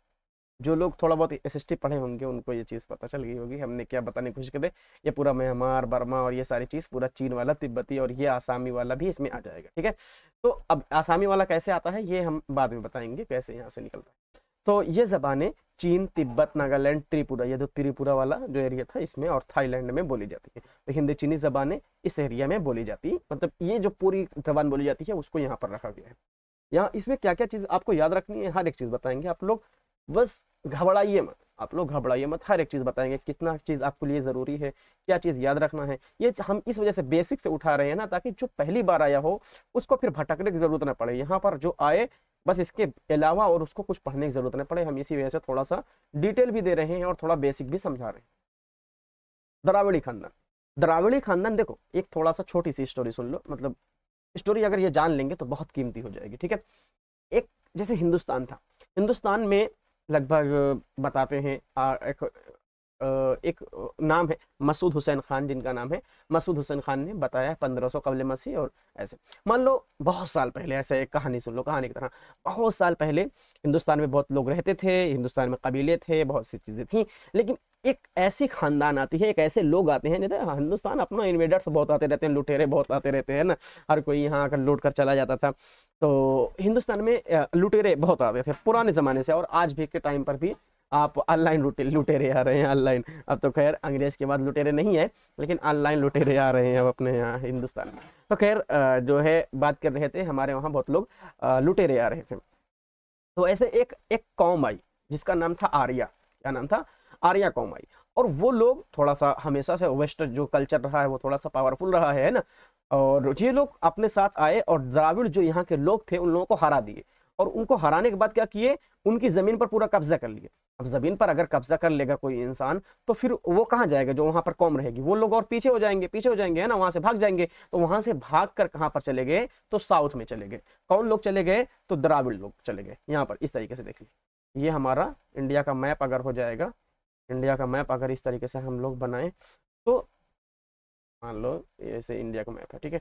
जो लोग थोड़ा बहुत एसएसटी पढ़े होंगे उनको ये चीज़ पता चल गई होगी, हमने क्या बताने की कोशिश कर रहे। ये पूरा म्यांमार, बर्मा और ये सारी चीज़, पूरा चीन वाला, तिब्बती और ये आसामी वाला भी इसमें आ जाएगा। ठीक है, तो अब आसामी वाला कैसे आता है ये हम बाद में बताएंगे कैसे यहाँ से निकलता है। तो ये ज़बानें चीन, तिब्बत, नागालैंड, त्रिपुरा, ये जो त्रिपुरा वाला जो एरिया था इसमें, और थाईलैंड में बोली जाती है। तो हिंदी चीनी ज़बानें इस एरिया में बोली जाती है, मतलब ये जो पूरी ज़बान बोली जाती है उसको यहाँ पर रखा गया है। यहाँ इसमें क्या क्या चीज़ आपको याद रखनी है, हर एक चीज़ बताएंगे आप लोग, बस घबराइए मत, आप लोग घबराइए मत, हर एक चीज़ बताएंगे, कितना चीज़ आपके लिए ज़रूरी है, क्या चीज़ याद रखना है। ये हम इस वजह से बेसिक से उठा रहे हैं ना, ताकि जो पहली बार आया हो उसको फिर भटकने की ज़रूरत ना पड़े, यहाँ पर जो आए बस इसके अलावा और उसको कुछ पढ़ने की ज़रूरत ना पड़े। हम इसी वजह से थोड़ा सा डिटेल भी दे रहे हैं और थोड़ा बेसिक भी समझा रहे हैं। द्राविड़ी खानदान, द्राविड़ी खानदान देखो, एक थोड़ा सा छोटी सी स्टोरी सुन लो, मतलब स्टोरी अगर ये जान लेंगे तो बहुत कीमती हो जाएगी। ठीक है, एक जैसे हिंदुस्तान था, हिंदुस्तान में लगभग बताते हैं एक नाम है मसूद हुसैन खान, जिनका नाम है मसूद हुसैन खान ने बताया 1500 कबल मसीह। और ऐसे मान लो बहुत साल पहले, ऐसे एक कहानी सुन लो, कहानी की तरह, बहुत साल पहले हिंदुस्तान में बहुत लोग रहते थे, हिंदुस्तान में कबीले थे, बहुत सी चीज़ें थी, लेकिन एक ऐसी खानदान आती है, एक ऐसे लोग आते हैं, जैसे हिंदुस्तान अपना इन्वेडर्स बहुत आते रहते हैं, लुटेरे बहुत आते रहते हैं ना, हर कोई यहाँ आकर लूट कर चला जाता था। तो हिंदुस्तान में लुटेरे बहुत आते थे पुराने ज़माने से, और आज भी के टाइम पर भी आप ऑनलाइन लुटेरे आ रहे हैं ऑनलाइन। अब तो खैर अंग्रेज के बाद लुटेरे नहीं है, लेकिन ऑनलाइन लुटेरे आ रहे हैं अब अपने यहाँ हिंदुस्तान में। तो खैर जो है बात कर रहे थे, हमारे वहाँ बहुत लोग लुटेरे आ रहे थे। तो ऐसे एक एक कौम आई जिसका नाम था आर्या। क्या नाम था? आर्या कौम आई। और वो लोग थोड़ा सा हमेशा से वेस्ट जो कल्चर रहा है वो थोड़ा सा पावरफुल रहा है ना, और ये लोग अपने साथ आए और द्राविड़ जो यहाँ के लोग थे उन लोगों को हरा दिए। और उनको हराने के बाद क्या किए, उनकी जमीन पर पूरा कब्जा कर लिए। अब जमीन पर अगर कब्जा कर लेगा कोई इंसान तो फिर वो कहाँ जाएगा, जो वहां पर कौम रहेगी वो लोग और पीछे हो जाएंगे, पीछे हो जाएंगे, है ना, वहां से भाग जाएंगे। तो वहां से भाग कर कहाँ पर चले गए, तो साउथ में चले गए। कौन लोग चले गए, तो द्राविड़ लोग चले गए। यहाँ पर इस तरीके से देखिए, ये हमारा इंडिया का मैप अगर हो जाएगा, इंडिया का मैप अगर इस तरीके से हम लोग बनाएं, तो मान लो ऐसे इंडिया का मैप है। ठीक है,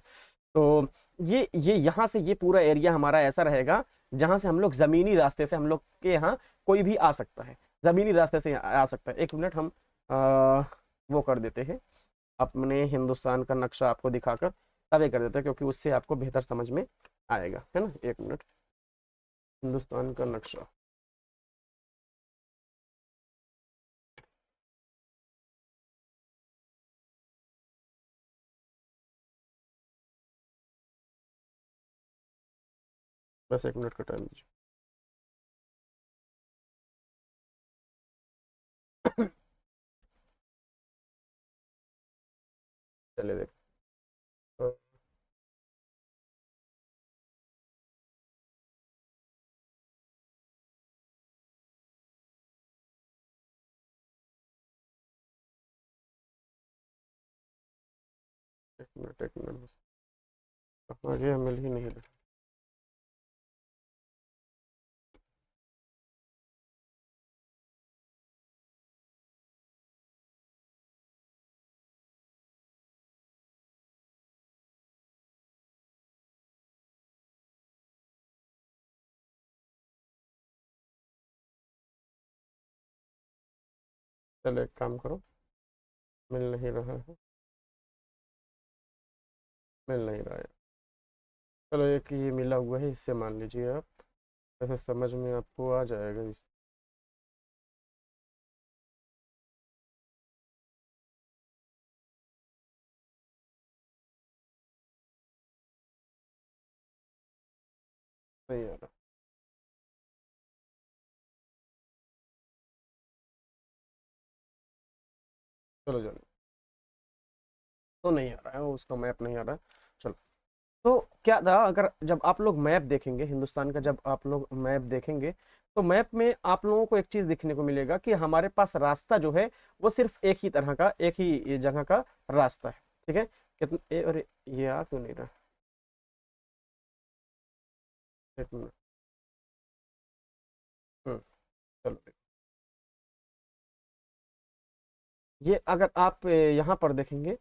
तो ये यहाँ से ये पूरा एरिया हमारा ऐसा रहेगा जहाँ से हम लोग ज़मीनी रास्ते से, हम लोग के यहाँ कोई भी आ सकता है, ज़मीनी रास्ते से आ सकता है। एक मिनट, हम वो कर देते हैं, अपने हिंदुस्तान का नक्शा आपको दिखाकर तब ये कर देते हैं, क्योंकि उससे आपको बेहतर समझ में आएगा, है ना। एक मिनट, हिंदुस्तान का नक्शा, बस एक मिनट का टाइम दीजिए। चले देख, एक मिनट, एक मिनट, आगे मिल ही नहीं रहा। चलो एक काम करो, मिल नहीं रहा है, मिल नहीं रहा है। चलो एक ये मिला हुआ है, इससे मान लीजिए आप, ऐसे समझ में आपको आ जाएगा इस। नहीं आ रहा, चलो जाने, तो नहीं आ रहा है, उसका मैप नहीं आ रहा है। चलो, तो क्या था, अगर जब आप लोग मैप देखेंगे हिंदुस्तान का, जब आप लोग मैप देखेंगे तो मैप में आप लोगों को एक चीज दिखने को मिलेगा कि हमारे पास रास्ता जो है वो सिर्फ एक ही तरह का, एक ही जगह का रास्ता है। ठीक है, कितने अरे ये आ क्यों नहीं रहा, एक मिनट। चलो, ये अगर आप यहाँ पर देखेंगे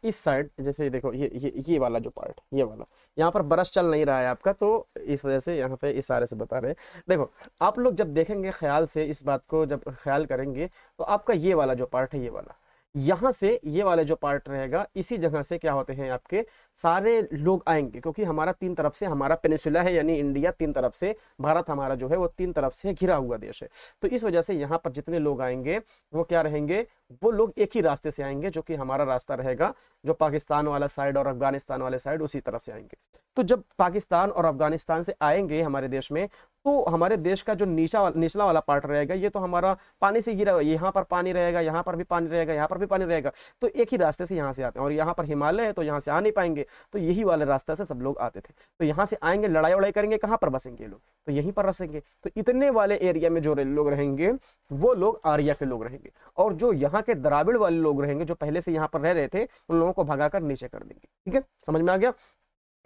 इस साइड जैसे देखो ये वाला जो पार्ट, ये वाला यहाँ पर ब्रश चल नहीं रहा है आपका, तो इस वजह से यहाँ पे इशारे से बता रहे हैं। देखो आप लोग जब देखेंगे ख्याल से, इस बात को जब ख्याल करेंगे, तो आपका ये वाला जो पार्ट है, ये वाला यहाँ से ये वाला जो पार्ट रहेगा, इसी जगह से क्या होते हैं आपके सारे लोग आएंगे, क्योंकि हमारा तीन तरफ से, हमारा पेनिसुला है यानी इंडिया, तीन तरफ से भारत हमारा जो है वो तीन तरफ से घिरा हुआ देश है। तो इस वजह से यहाँ पर जितने लोग आएंगे वो क्या रहेंगे, वो लोग एक ही रास्ते से आएंगे, जो कि हमारा रास्ता रहेगा जो पाकिस्तान वाला साइड और अफगानिस्तान वाले साइड, उसी तरफ से आएंगे। तो जब पाकिस्तान और अफगानिस्तान से आएंगे हमारे देश में, तो हमारे देश का जो निचला वाला पार्ट रहेगा, ये तो हमारा पानी से घिरा हुआ, यहाँ पर पानी रहेगा, यहाँ पर भी पानी रहेगा, यहाँ पर भी पानी रहेगा। तो एक ही रास्ते से यहाँ से आते हैं, और यहाँ पर हिमालय है तो यहाँ से आ नहीं पाएंगे, तो यही वाले रास्ते से सब लोग आते थे। तो यहाँ से आएंगे, लड़ाई वड़ाई करेंगे, कहाँ पर बसेंगे लोग, तो यहीं पर बसेंगे। तो इतने वाले एरिया में जो लोग रहेंगे वो लोग आर्या के लोग रहेंगे, और जो यहाँ के द्राविड़ वाले लोग रहेंगे जो पहले से यहाँ पर रह रहे थे, उन लोगों को भगाकर नीचे कर देंगे। ठीक है, समझ में आ गया।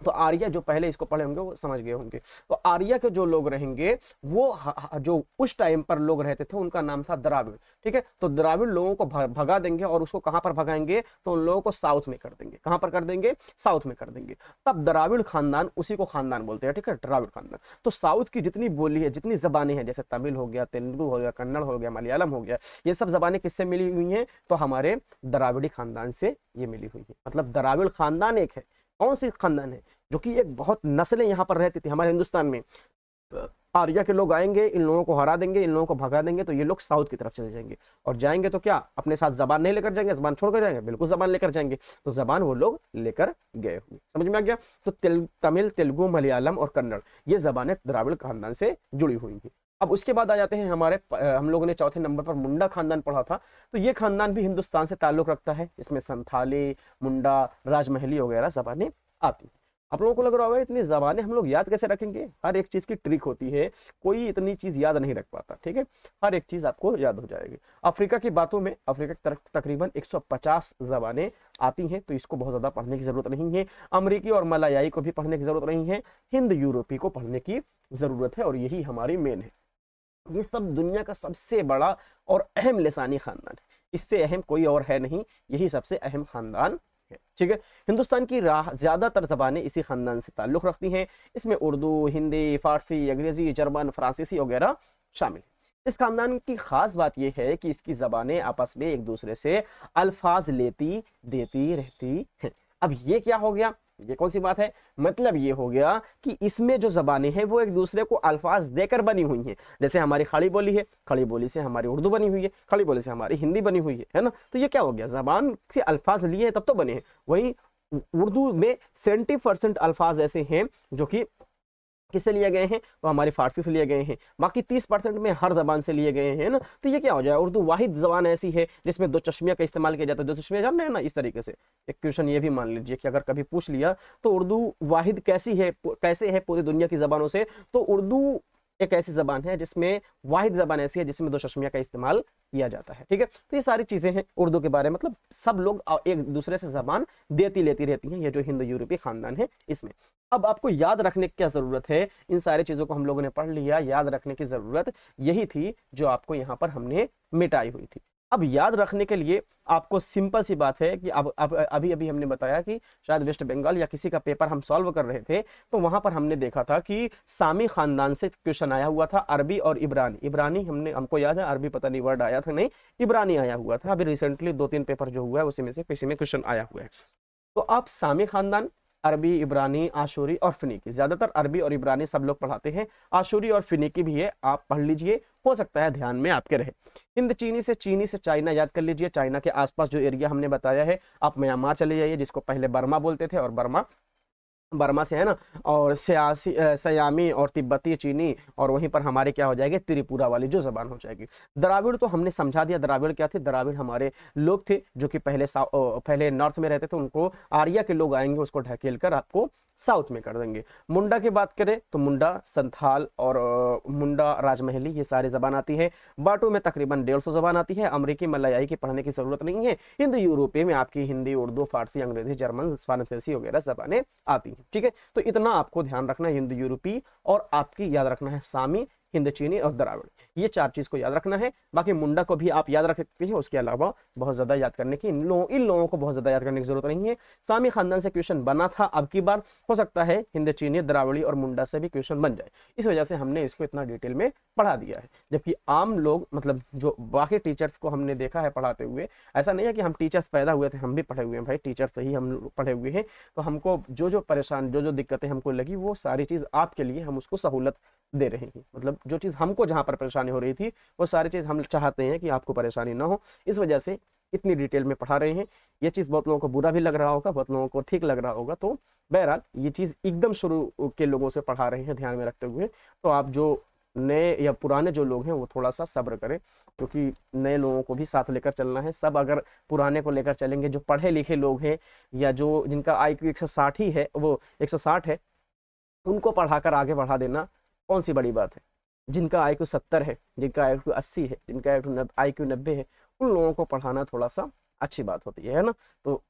तो आर्या जो पहले इसको पढ़े होंगे वो समझ गए होंगे। तो आर्या के जो लोग रहेंगे वो जो उस टाइम पर लोग रहते थे उनका नाम था द्राविड़। ठीक है, तो द्राविड़ लोगों को भगा देंगे, और उसको कहां पर भगाएंगे, तो उन लोगों को साउथ में कर देंगे। कहां पर कर देंगे, साउथ में कर देंगे। तब द्राविड़ खानदान, उसी को खानदान बोलते हैं। ठीक है, द्राविड़ खानदान। तो साउथ की जितनी बोली है, जितनी जबानें हैं, जैसे तमिल हो गया, तेलुगु हो गया, कन्नड़ हो गया, मलयालम हो गया, ये सब जबानें किससे मिली हुई हैं, तो हमारे द्राविड़ी खानदान से ये मिली हुई है। मतलब द्राविड़ खानदान एक है, कौन सी खानदान है, जो कि एक बहुत नस्लें यहाँ पर रहती थी हमारे हिंदुस्तान में। आर्या के लोग आएंगे, इन लोगों को हरा देंगे, इन लोगों को भगा देंगे, तो ये लोग साउथ की तरफ चले जाएंगे। और जाएंगे तो क्या अपने साथ जबान नहीं लेकर जाएंगे, जबान छोड़ कर जाएंगे, बिल्कुल जबान लेकर जाएंगे। तो जबान वो लोग लेकर गए होंगे। समझ में आ गया। तो तमिल, तेलुगु, मलयालम और कन्नड़, ये जबानें द्राविड़ खानदान से जुड़ी हुई हैं। अब उसके बाद आ जाते हैं हमारे, हम लोगों ने चौथे नंबर पर मुंडा खानदान पढ़ा था। तो ये खानदान भी हिंदुस्तान से ताल्लुक रखता है। इसमें संथाली, मुंडा, राजमहली वगैरह जबानें आती हैं। आप लोगों को लग रहा होगा इतनी जबानें हम लोग याद कैसे रखेंगे, हर एक चीज की ट्रिक होती है, कोई इतनी चीज याद नहीं रख पाता। ठीक है, हर एक चीज आपको याद हो जाएगी। अफ्रीका की बातों में, अफ्रीका की तकरीबन 150 जबानें आती हैं, तो इसको बहुत ज्यादा पढ़ने की जरूरत नहीं है। अमरीकी और मलायाई को भी पढ़ने की जरूरत नहीं है, हिंद यूरोपी को पढ़ने की जरूरत है, और यही हमारी मेन है। ये सब दुनिया का सबसे बड़ा और अहम लिसानी खानदान है, इससे अहम कोई और है नहीं, यही सबसे अहम खानदान है। ठीक है, हिंदुस्तान की ज्यादातर जबानें इसी खानदान से ताल्लुक रखती हैं। इसमें उर्दू, हिंदी, फारसी, अंग्रेजी, जर्मन, फ्रांसीसी वगैरह शामिल है। इस खानदान की खास बात यह है कि इसकी जबानें आपस में एक दूसरे से अल्फाज लेती देती रहती हैं। अब ये क्या हो गया, ये कौन सी बात है, मतलब ये हो गया कि इसमें जो जबानें हैं वो एक दूसरे को अल्फाज देकर बनी हुई हैं। जैसे हमारी खड़ी बोली है, खड़ी बोली से हमारी उर्दू बनी हुई है, खड़ी बोली से हमारी हिंदी बनी हुई है ना। तो ये क्या हो गया, जबान से अल्फाज लिए हैं तब तो बने हैं। वहीं उर्दू में 70% अल्फाज ऐसे हैं जो कि किससे लिए गए हैं, तो हमारी फारसी से लिए गए हैं। बाकी 30% में हर जबान से लिए गए हैं ना। तो ये क्या हो जाए, उर्दू वाहिद जबान ऐसी है जिसमें दो चश्मिया का इस्तेमाल किया जाता है। दो चश्मिया जान रहे हैं ना, इस तरीके से एक क्वेश्चन ये भी मान लीजिए कि अगर कभी पूछ लिया तो उर्दू वाहिद कैसी है, कैसे है पूरी दुनिया की जबानों से, तो उर्दू एक ऐसी जबान है जिसमें वाहिद जबान ऐसी है जिसमें दो चश्मिया का इस्तेमाल किया जाता है। ठीक है, तो ये सारी चीजें हैं उर्दू के बारे में। मतलब सब लोग एक दूसरे से जबान देती लेती रहती हैं, ये जो हिंदू यूरोपीय खानदान है इसमें। अब आपको याद रखने की क्या जरूरत है, इन सारी चीजों को हम लोगों ने पढ़ लिया, याद रखने की जरूरत यही थी जो आपको यहाँ पर हमने मिटाई हुई थी। अब याद रखने के लिए आपको सिंपल सी बात है कि अब अभी अभी हमने बताया कि शायद वेस्ट बंगाल या किसी का पेपर हम सॉल्व कर रहे थे, तो वहां पर हमने देखा था कि सामी खानदान से क्वेश्चन आया हुआ था, अरबी और इब्रानी। इब्रानी हमको याद है, अरबी पता नहीं वर्ड आया था नहीं, इब्रानी आया हुआ था। अभी रिसेंटली 2-3 पेपर जो हुआ है उसी में से किसी में क्वेश्चन आया हुआ है। तो आप सामी खानदान, अरबी, इब्रानी, आशूरी और फिनिकी, ज्यादातर अरबी और इब्रानी सब लोग पढ़ाते हैं, आशूरी और फिनिकी भी है, आप पढ़ लीजिए, हो सकता है ध्यान में आपके रहे। हिंद चीनी से चाइना याद कर लीजिए। चाइना के आसपास जो एरिया हमने बताया है, आप म्यांमार चले जाइए जिसको पहले बर्मा बोलते थे, और बर्मा से है ना, और सयामी और तिब्बती चीनी, और वहीं पर हमारे क्या हो जाएगी, त्रिपुरा वाली जो जबान हो जाएगी। द्राविड़ तो हमने समझा दिया, द्राविड़ क्या थे, द्राविड़ हमारे लोग थे जो कि पहले नॉर्थ में रहते थे, उनको आर्या के लोग आएंगे उसको ढकेल कर आपको साउथ में कर देंगे। मुंडा की बात करें तो मुंडा, संथाल और मुंडा, राजमहली, ये सारी जबान आती है। बाटू में तकरीबन 150 जबान आती है। अमरीकी, मलयाई की पढ़ने की जरूरत नहीं है। हिंद यूरोपीय में आपकी हिंदी, उर्दू, फारसी, अंग्रेजी, जर्मन, फ्रांसीसी वगैरह जबानें आती हैं। ठीक है, तो इतना आपको ध्यान रखना है, हिंद यूरोपी, और आपकी याद रखना है सामी, हिंद चीनी और द्राविड़ी। ये 4 चीज को याद रखना है। बाकी मुंडा को भी आप याद रख सकते हैं, उसके अलावा बहुत ज्यादा याद करने की इन लोगों को बहुत ज्यादा याद करने की जरूरत नहीं है। सामी खानदान से क्वेश्चन बना था, अब की बार हो सकता है हिंद चीनी, द्राविड़ी और मुंडा से भी क्वेश्चन बन जाए, इस वजह से हमने इसको इतना डिटेल में पढ़ा दिया है। जबकि आम लोग मतलब जो बाकी टीचर्स को हमने देखा है पढ़ाते हुए, ऐसा नहीं है कि हम टीचर्स पैदा हुए थे, हम भी पढ़े हुए हैं भाई, टीचर्स से ही हम पढ़े हुए हैं। तो हमको जो परेशान जो दिक्कतें हमको लगी वो सारी चीज़ आपके लिए हम उसको सहूलत दे रहे हैं। मतलब जो चीज़ हमको जहाँ पर परेशानी हो रही थी वो सारी चीज़ हम चाहते हैं कि आपको परेशानी ना हो, इस वजह से इतनी डिटेल में पढ़ा रहे हैं। ये चीज़ बहुत लोगों को बुरा भी लग रहा होगा, बहुत लोगों को ठीक लग रहा होगा। तो बहरहाल ये चीज़ एकदम शुरू के लोगों से पढ़ा रहे हैं ध्यान में रखते हुए। तो आप जो नए या पुराने जो लोग हैं वो थोड़ा सा सब्र करें, क्योंकि नए लोगों को भी साथ लेकर चलना है। सब अगर पुराने को लेकर चलेंगे, जो पढ़े लिखे लोग हैं या जो जिनका IQ 160 ही है, वो 160 है, उनको पढ़ाकर आगे बढ़ा देना कौन सी बड़ी बात है। जिनका IQ 70 है, जिनका IQ 80 है, जिनका IQ 90 है, उन लोगों को पढ़ाना थोड़ा सा अच्छी बात होती है ना। तो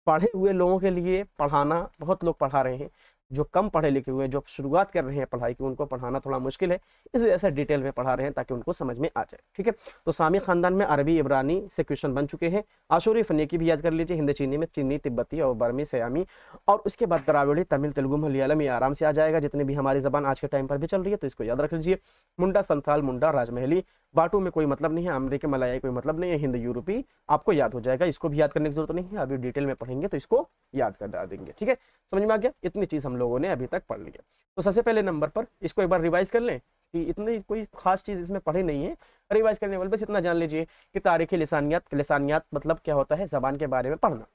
पढ़े हुए लोगों के लिए पढ़ाना, बहुत लोग पढ़ा रहे हैं, जो कम पढ़े लिखे हुए जो शुरुआत कर रहे हैं पढ़ाई की, उनको पढ़ाना थोड़ा मुश्किल है, इस वजह से डिटेल में पढ़ा रहे हैं ताकि उनको समझ में आ जाए। ठीक है, तो सामी खानदान में अरबी इब्रानी से क्वेश्चन बन चुके हैं। आशूरी फनीकी भी याद कर लीजिए, हिंद चीनी में चीनी, तिब्बती और बर्मी, सयामी, और उसके बाद द्राविड़ी, तमिल, तेलुगु, मलयालम, ये आराम से आ जाएगा, जितनी भी हमारी जबान आज के टाइम पर भी चल रही है, तो इसको याद रख लीजिए। मुंडा, संथाल, मुंडा, राजमहली, बाटू में कोई मतलब नहीं है, अमरीकी मलयाई कोई मतलब नहीं है, हिंद यूरोपी आपको याद हो जाएगा, इसको भी याद करने की जरूरत नहीं है, अभी डिटेल में पढ़ेंगे तो इसको याद कर देंगे। ठीक है, समझ में आ गया? इतनी चीज हम लोगों ने अभी तक पढ़ लिया। तो सबसे पहले नंबर पर इसको एक बार रिवाइज कर लें कि इतनी कोई खास चीज इसमें पढ़ी नहीं है, रिवाइज करने वाले बस इतना जान लीजिए कि तारीखी लिसानियात मतलब क्या होता है, जबान के बारे में पढ़ना।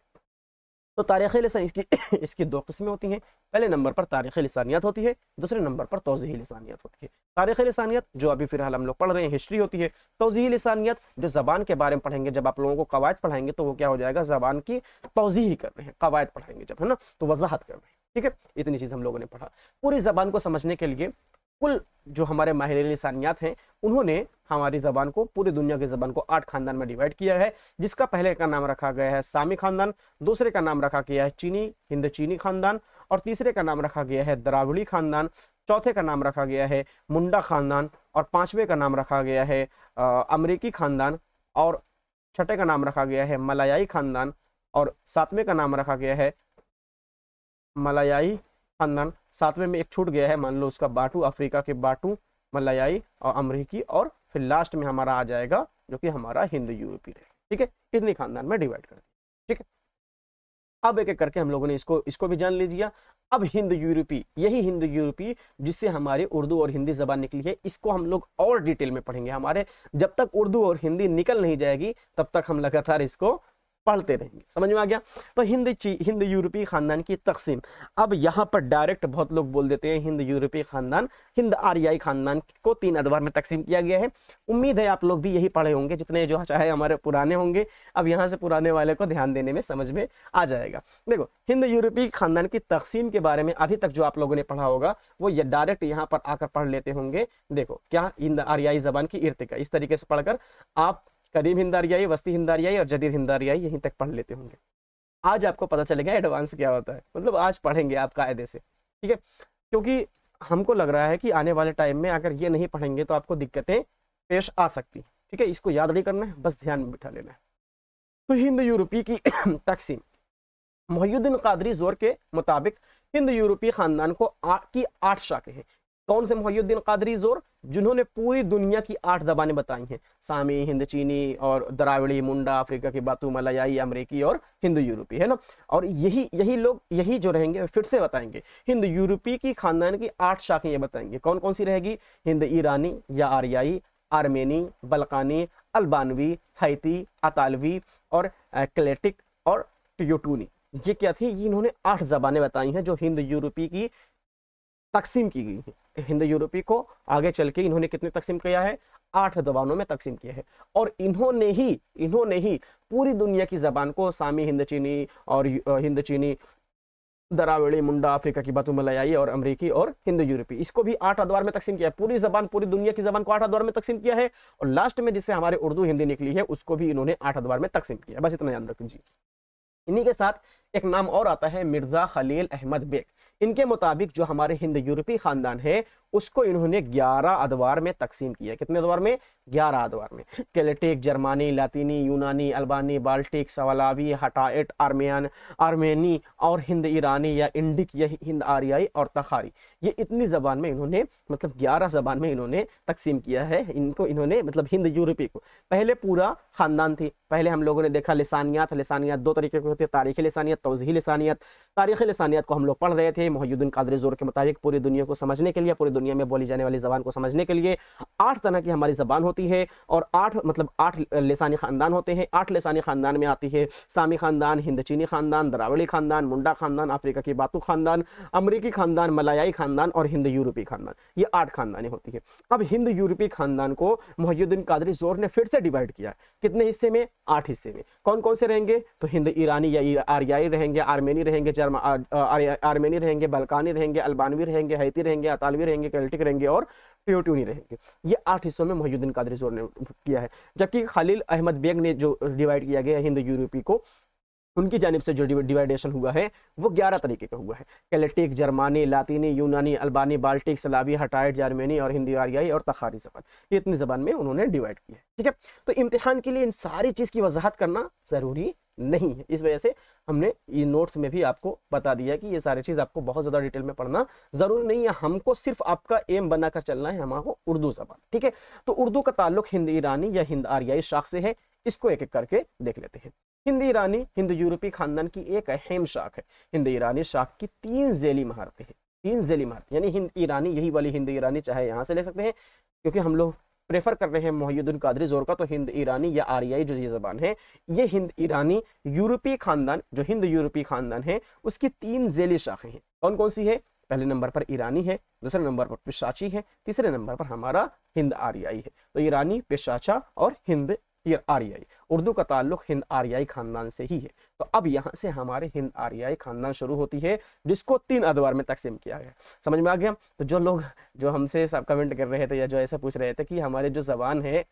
तो तारीख़ी लिसान इसकी 2 किस्में होती हैं। पहले नंबर पर तारीख़ी लिसानियत होती है, दूसरे नंबर पर तौज़ीही लिसानियत होती है। तारीख़ी लिसानियत जो अभी फिलहाल हम लोग पढ़ रहे हैं, हिस्ट्री होती है। तौज़ीही लिसानियत जो ज़बान के बारे में पढ़ेंगे, जब आप लोगों को कवायद पढ़ाएंगे तो वो क्या हो जाएगा, ज़बान की तौज़ीही कर रहे हैं, कवायद पढ़ाएंगे जब, है ना, तो वजाहत कर रहे हैं। ठीक है, इतनी चीज़ हम लोगों ने पढ़ा। पूरी ज़बान को समझने के लिए कुल जो हमारे माहिर लिसानियात हैं, उन्होंने हमारी ज़बान को, पूरी दुनिया की ज़बान को 8 खानदान में डिवाइड किया है, जिसका पहले का नाम रखा गया है सामी खानदान, दूसरे का नाम रखा गया है चीनी, हिंद चीनी खानदान, और तीसरे का नाम रखा गया है द्राविड़ी खानदान, चौथे का नाम रखा गया है मुंडा खानदान, और 5वें का नाम रखा गया है अमरीकी खानदान, और छठे का नाम रखा गया है मलयाई खानदान, और 7वें का नाम रखा गया है मलयाई खानदान। 7वें में एक छूट गया है, मान लो उसका बाटू, अफ्रीका के बाटू, मलयाई और अमरीकी, और फिर लास्ट में हमारा आ जाएगा जो कि हमारा हिंद यूरोपी रहेगा। ठीक है, इतनी खानदान में डिवाइड कर दिया। ठीक है, अब एक एक करके हम लोगों ने इसको भी जान लीजिए। अब हिंद यूरोपी, यही हिंद यूरोपी जिससे हमारी उर्दू और हिंदी जबान निकली है, इसको हम लोग और डिटेल में पढ़ेंगे। हमारे जब तक उर्दू और हिंदी निकल नहीं जाएगी तब तक हम लगातार इसको पढ़ते रहेंगे। समझ में आ गया? तो हिंद यूरोपी खानदान की तकसीम। अब यहाँ पर डायरेक्ट बहुत लोग बोल देते हैं हिंद यूरोपी खानदान, हिंद आर्याई खानदान को 3 अदवार में तकसीम किया गया है। उम्मीद है आप लोग भी यही पढ़े होंगे, जितने जो चाहे हमारे पुराने होंगे। अब यहाँ से पुराने वाले को ध्यान देने में समझ में आ जाएगा। देखो, हिंद यूरोपी खानदान की तकसीम के बारे में अभी तक जो आप लोगों ने पढ़ा होगा वो ये डायरेक्ट यहाँ पर आकर पढ़ लेते होंगे। देखो क्या, हिंद आर्याई जबान की इर्तिका, इस तरीके से पढ़कर आप कदीम हिंद आर्याई, वस्ती हिंद आर्याई और जदीद हिंद आर्याई यहीं तक पढ़ लेते होंगे। आज आपको पता चलेगा एडवांस क्या होता है, मतलब आज पढ़ेंगे आप कायदे से। ठीक है, क्योंकि हमको लग रहा है कि आने वाले टाइम में अगर ये नहीं पढ़ेंगे तो आपको दिक्कतें पेश आ सकती। ठीक है, इसको याद नहीं करना है, बस ध्यान में बिठा लेना है। तो हिंद यूरोपी की तकसीम, मोहिउद्दीन कादरी जोर के मुताबिक हिंद यूरोपी खानदान को की 8 शाखें हैं। कौन से मोहिउद्दीन कादरी जोर? जिन्होंने पूरी दुनिया की 8 ज़बानें बताई हैं, सामी, हिंद चीनी और द्राविड़ी, मुंडा, अफ्रीका की बातू, मलयाई, अमरीकी और हिंद यूरोपी, है ना। और यही लोग यही जो रहेंगे फिर से बताएंगे। हिंद यूरोपी की खानदान की 8 शाखें ये बताएंगे। कौन कौन सी रहेगी? हिंद ईरानी या आर्याई, आर्मेनी, बल्कानी, अल्बानवी, हैती, अतालवी और क्लेटिक और ट्यूटूनी। ये क्या थी? इन्होंने 8 ज़बानें बताई हैं जो हिंद यूरोपी की तकसीम की गई है। हिंद यूरोपी को आगे चल के इन्होंने कितने तकसीम किया है? 8 ज़बानों में तकसीम किया है। और इन्होंने ही पूरी दुनिया की ज़बान को सामी, हिंद चीनी और हिंद चीनी, द्राविड़ी, मुंडा, अफ्रीका की बातू, मलयाई और अमरीकी और हिंद यूरोपी, इसको भी 8 अदवार में तकसीम किया है। पूरी ज़बान, पूरी दुनिया की ज़बान को 8 अदवार में तकसीम किया है। और लास्ट में जिससे हमारे उर्दू हिंदी निकली है उसको भी इन्होंने 8 अदवार में तकसीम किया है। बस इतना याद रख लीजिए। इन्हीं के साथ एक नाम और आता है मिर्जा खलील अहमद बेग। इनके मुताबिक जो हमारे हिंद यूरोपी खानदान है उसको इन्होंने 11 अदवार में तकसीम किया। कितने अदवार में? 11 अदवार में। केल्टिक, जर्मानी, लातीनी, यूनानी, अल्बानी, बाल्टिक, सवालावी, हटाइट, आर्मेनी और हिंद ईरानी या इंडिक या हिंद आर्याई और तखारी, ये इतनी जबान में इन्होंने मतलब 11 जबान में इन्होंने तकसीम किया है इनको, इन्होंने मतलब हिंद यूरोपी को। पहले पूरा खानदान थी। पहले हम लोगों ने देखा लिसानियात। लिसानियात दो तरीके के होते हैं, तारीखी लिसानियत, तौज़ीही लिसानियत। तारीखी लिसानियत को हम लोग पढ़ रहे थे मुहय्यिद्दीन कादरी ज़ोर के मुताबिक पूरी दुनिया को समझने के लिए, पूरी दुनिया में बोली जाने वाली ज़बान को समझने के लिए 8 तरह की हमारी ज़बान होती है और 8 लिसानी ख़ानदान होते हैं। 8 लिसानी ख़ानदान में आती है सामी ख़ानदान, हिंद चीनी ख़ानदान, द्राविड़ी ख़ानदान, मुंडा ख़ानदान, अफ्रीका की बातू ख़ानदान, अमरीकी ख़ानदान, मलायाई ख़ानदान और हिंद यूरोपी ख़ानदान। ये 8 ख़ानदानी होती है। अब हिंद यूरोपी ख़ानदान को मुहय्यिद्दीन कादरी ज़ोर ने फिर से डिवाइड किया। कितने हिस्से में? 8 हिस्से में। कौन कौन से रहेंगे? तो हिंद ईरानी या आर्याई रहेंगे, आर्मेनी रहेंगे, आर्मेनी रहेंगे, बल्कानी रहेंगे, अल्बानवी रहेंगे, हैती रहेंगे, अतालवी रहेंगे, केल्टिक रहेंगे और टियोटूनी रहेंगे। ये 8 हिस्सों में मुहय्यिद्दीन कादरी ज़ोर ने किया है। जबकि खलील अहमद बेग ने जो डिवाइड किया गया हिंद यूरोपी को, उनकी जानिब से जो डिवाइडेशन हुआ है वो 11 तरीके का हुआ है। केल्टिक, जर्मानी, लातीनी, यूनानी, अल्बानी, बाल्टिक, सलावी, हटाइट, आर्मेनी और हिंदी आर्याई और तखारी ज़बान, ये इतनी ज़बान में उन्होंने डिवाइड किया है। ठीक है, तो इम्तिहान के लिए इन सारी चीज़ की वजाहत करना ज़रूरी नहीं है, इस वजह से हमने ये नोट्स में भी आपको बता दिया कि ये सारी चीज़ आपको बहुत ज़्यादा डिटेल में पढ़ना ज़रूरी नहीं है। हमको सिर्फ आपका एम बनाकर चलना है हमारा उर्दू ज़बान। ठीक है, तो उर्दू का ताल्लुक हिंद ईरानी या हिंद आर्याई शाख से है। इसको एक एक करके देख लेते हैं। हिंद ईरानी हिंद यूरोपी खानदान की एक अहम शाख है। हिंद ईरानी शाख की 3 ज़ेली महारतें हैं। 3 ज़ेली महारतें यानी हिंद ईरानी, यही वाली हिंद ईरानी चाहे यहाँ से ले सकते हैं, क्योंकि हम लोग प्रेफर कर रहे हैं मुहय्यिद्दीन कादरी ज़ोर का, तो हिंद ईरानी या आर्याई जो ये ज़बान है, ये हिंद ईरानी यूरोपी खानदान, जो हिंद यूरोपी खानदान है उसकी 3 ज़ेली शाखें हैं। कौन कौन सी है? पहले नंबर पर ईरानी है, दूसरे नंबर पर पिशाची है, तीसरे नंबर पर हमारा हिंद आर्याई है। तो ईरानी, पिशाचा और हिंद आर्याई। उर्दू का ताल्लुक हिंद आर्याई खानदान से ही है। तो अब यहाँ से हमारे हिंद आर्याई खानदान शुरू होती है, जिसको 3 अदवार में तकसीम किया गया। समझ में आ गया? तो जो लोग जो हमसे सब कमेंट कर रहे थे या जो ऐसे पूछ रहे थे कि हमारे जो ज़बान है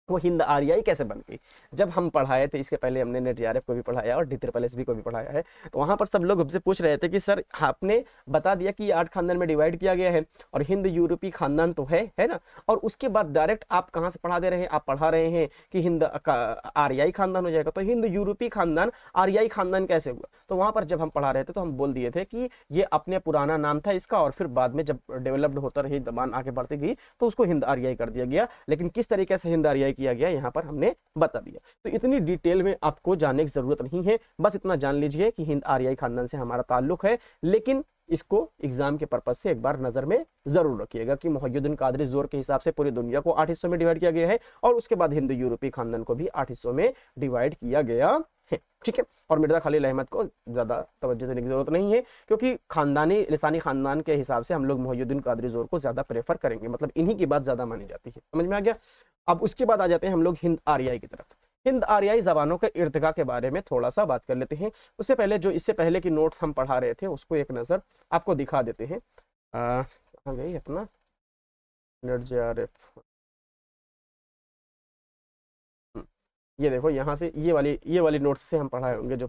वो हिंद आर्याई कैसे बन गई, जब हम पढ़ाए थे इसके पहले, हमने नेट जेआरएफ को भी पढ़ाया और DSSB को भी पढ़ाया है, तो वहाँ पर सब लोग हमसे पूछ रहे थे कि सर आपने बता दिया कि 8 खानदान में डिवाइड किया गया है और हिंद यूरोपी खानदान तो है ना, और उसके बाद डायरेक्ट आप कहाँ से पढ़ा दे रहे हैं? आप पढ़ा रहे हैं कि हिंद आर्याई खानदान हो जाएगा, तो हिंद यूरोपी खानदान आर्याई खानदान कैसे हुआ? तो वहाँ पर जब हम पढ़ा रहे थे तो हम बोल दिए थे कि ये अपने पुराना नाम था इसका, और फिर बाद में जब डेवलप्ड होता रही, जबान आगे बढ़ती गई, तो उसको हिंद आर्याई कर दिया गया। लेकिन किस तरीके से हिंद आर्याई किया गया यहाँ पर हमने बता दिया। तो इतनी डिटेल में आपको जानने की जरूरत नहीं है, बस इतना जान लीजिए कि हिंद आर्याई खानदान से हमारा ताल्लुक है। लेकिन इसको एग्जाम के पर्पज से एक बार नजर में जरूर रखिएगा कि मुहय्यिद्दीन कादरी ज़ोर के हिसाब से पूरी दुनिया को 8 हिस्सों में डिवाइड किया गया है और उसके बाद हिंद यूरोपी खानदान को भी 8 हिस्सों में डिवाइड किया गया है। ठीक है, और मिर्जा खलील अहमद को ज़्यादा तवज्जो देने की जरूरत नहीं है, क्योंकि खानदानी लिसानी खानदान के हिसाब से हम लोग मुहय्यिद्दीन कादरी ज़ोर को ज़्यादा प्रेफर करेंगे, मतलब इन्हीं की बात ज़्यादा मानी जाती है। समझ में आ गया? अब उसके बाद आ जाते हैं हम लोग हिंद आर्याई की तरफ। हिंद आर्याई ज़बानों के इर्तिका के बारे में थोड़ा सा बात कर लेते हैं। उससे पहले जो इससे पहले की नोट्स हम पढ़ा रहे थे उसको एक नज़र आपको दिखा देते हैं। कहाँ गई अपना नेट जेआरएफ? ये देखो, यहाँ से ये वाली नोट्स से हम पढ़ाए होंगे, जो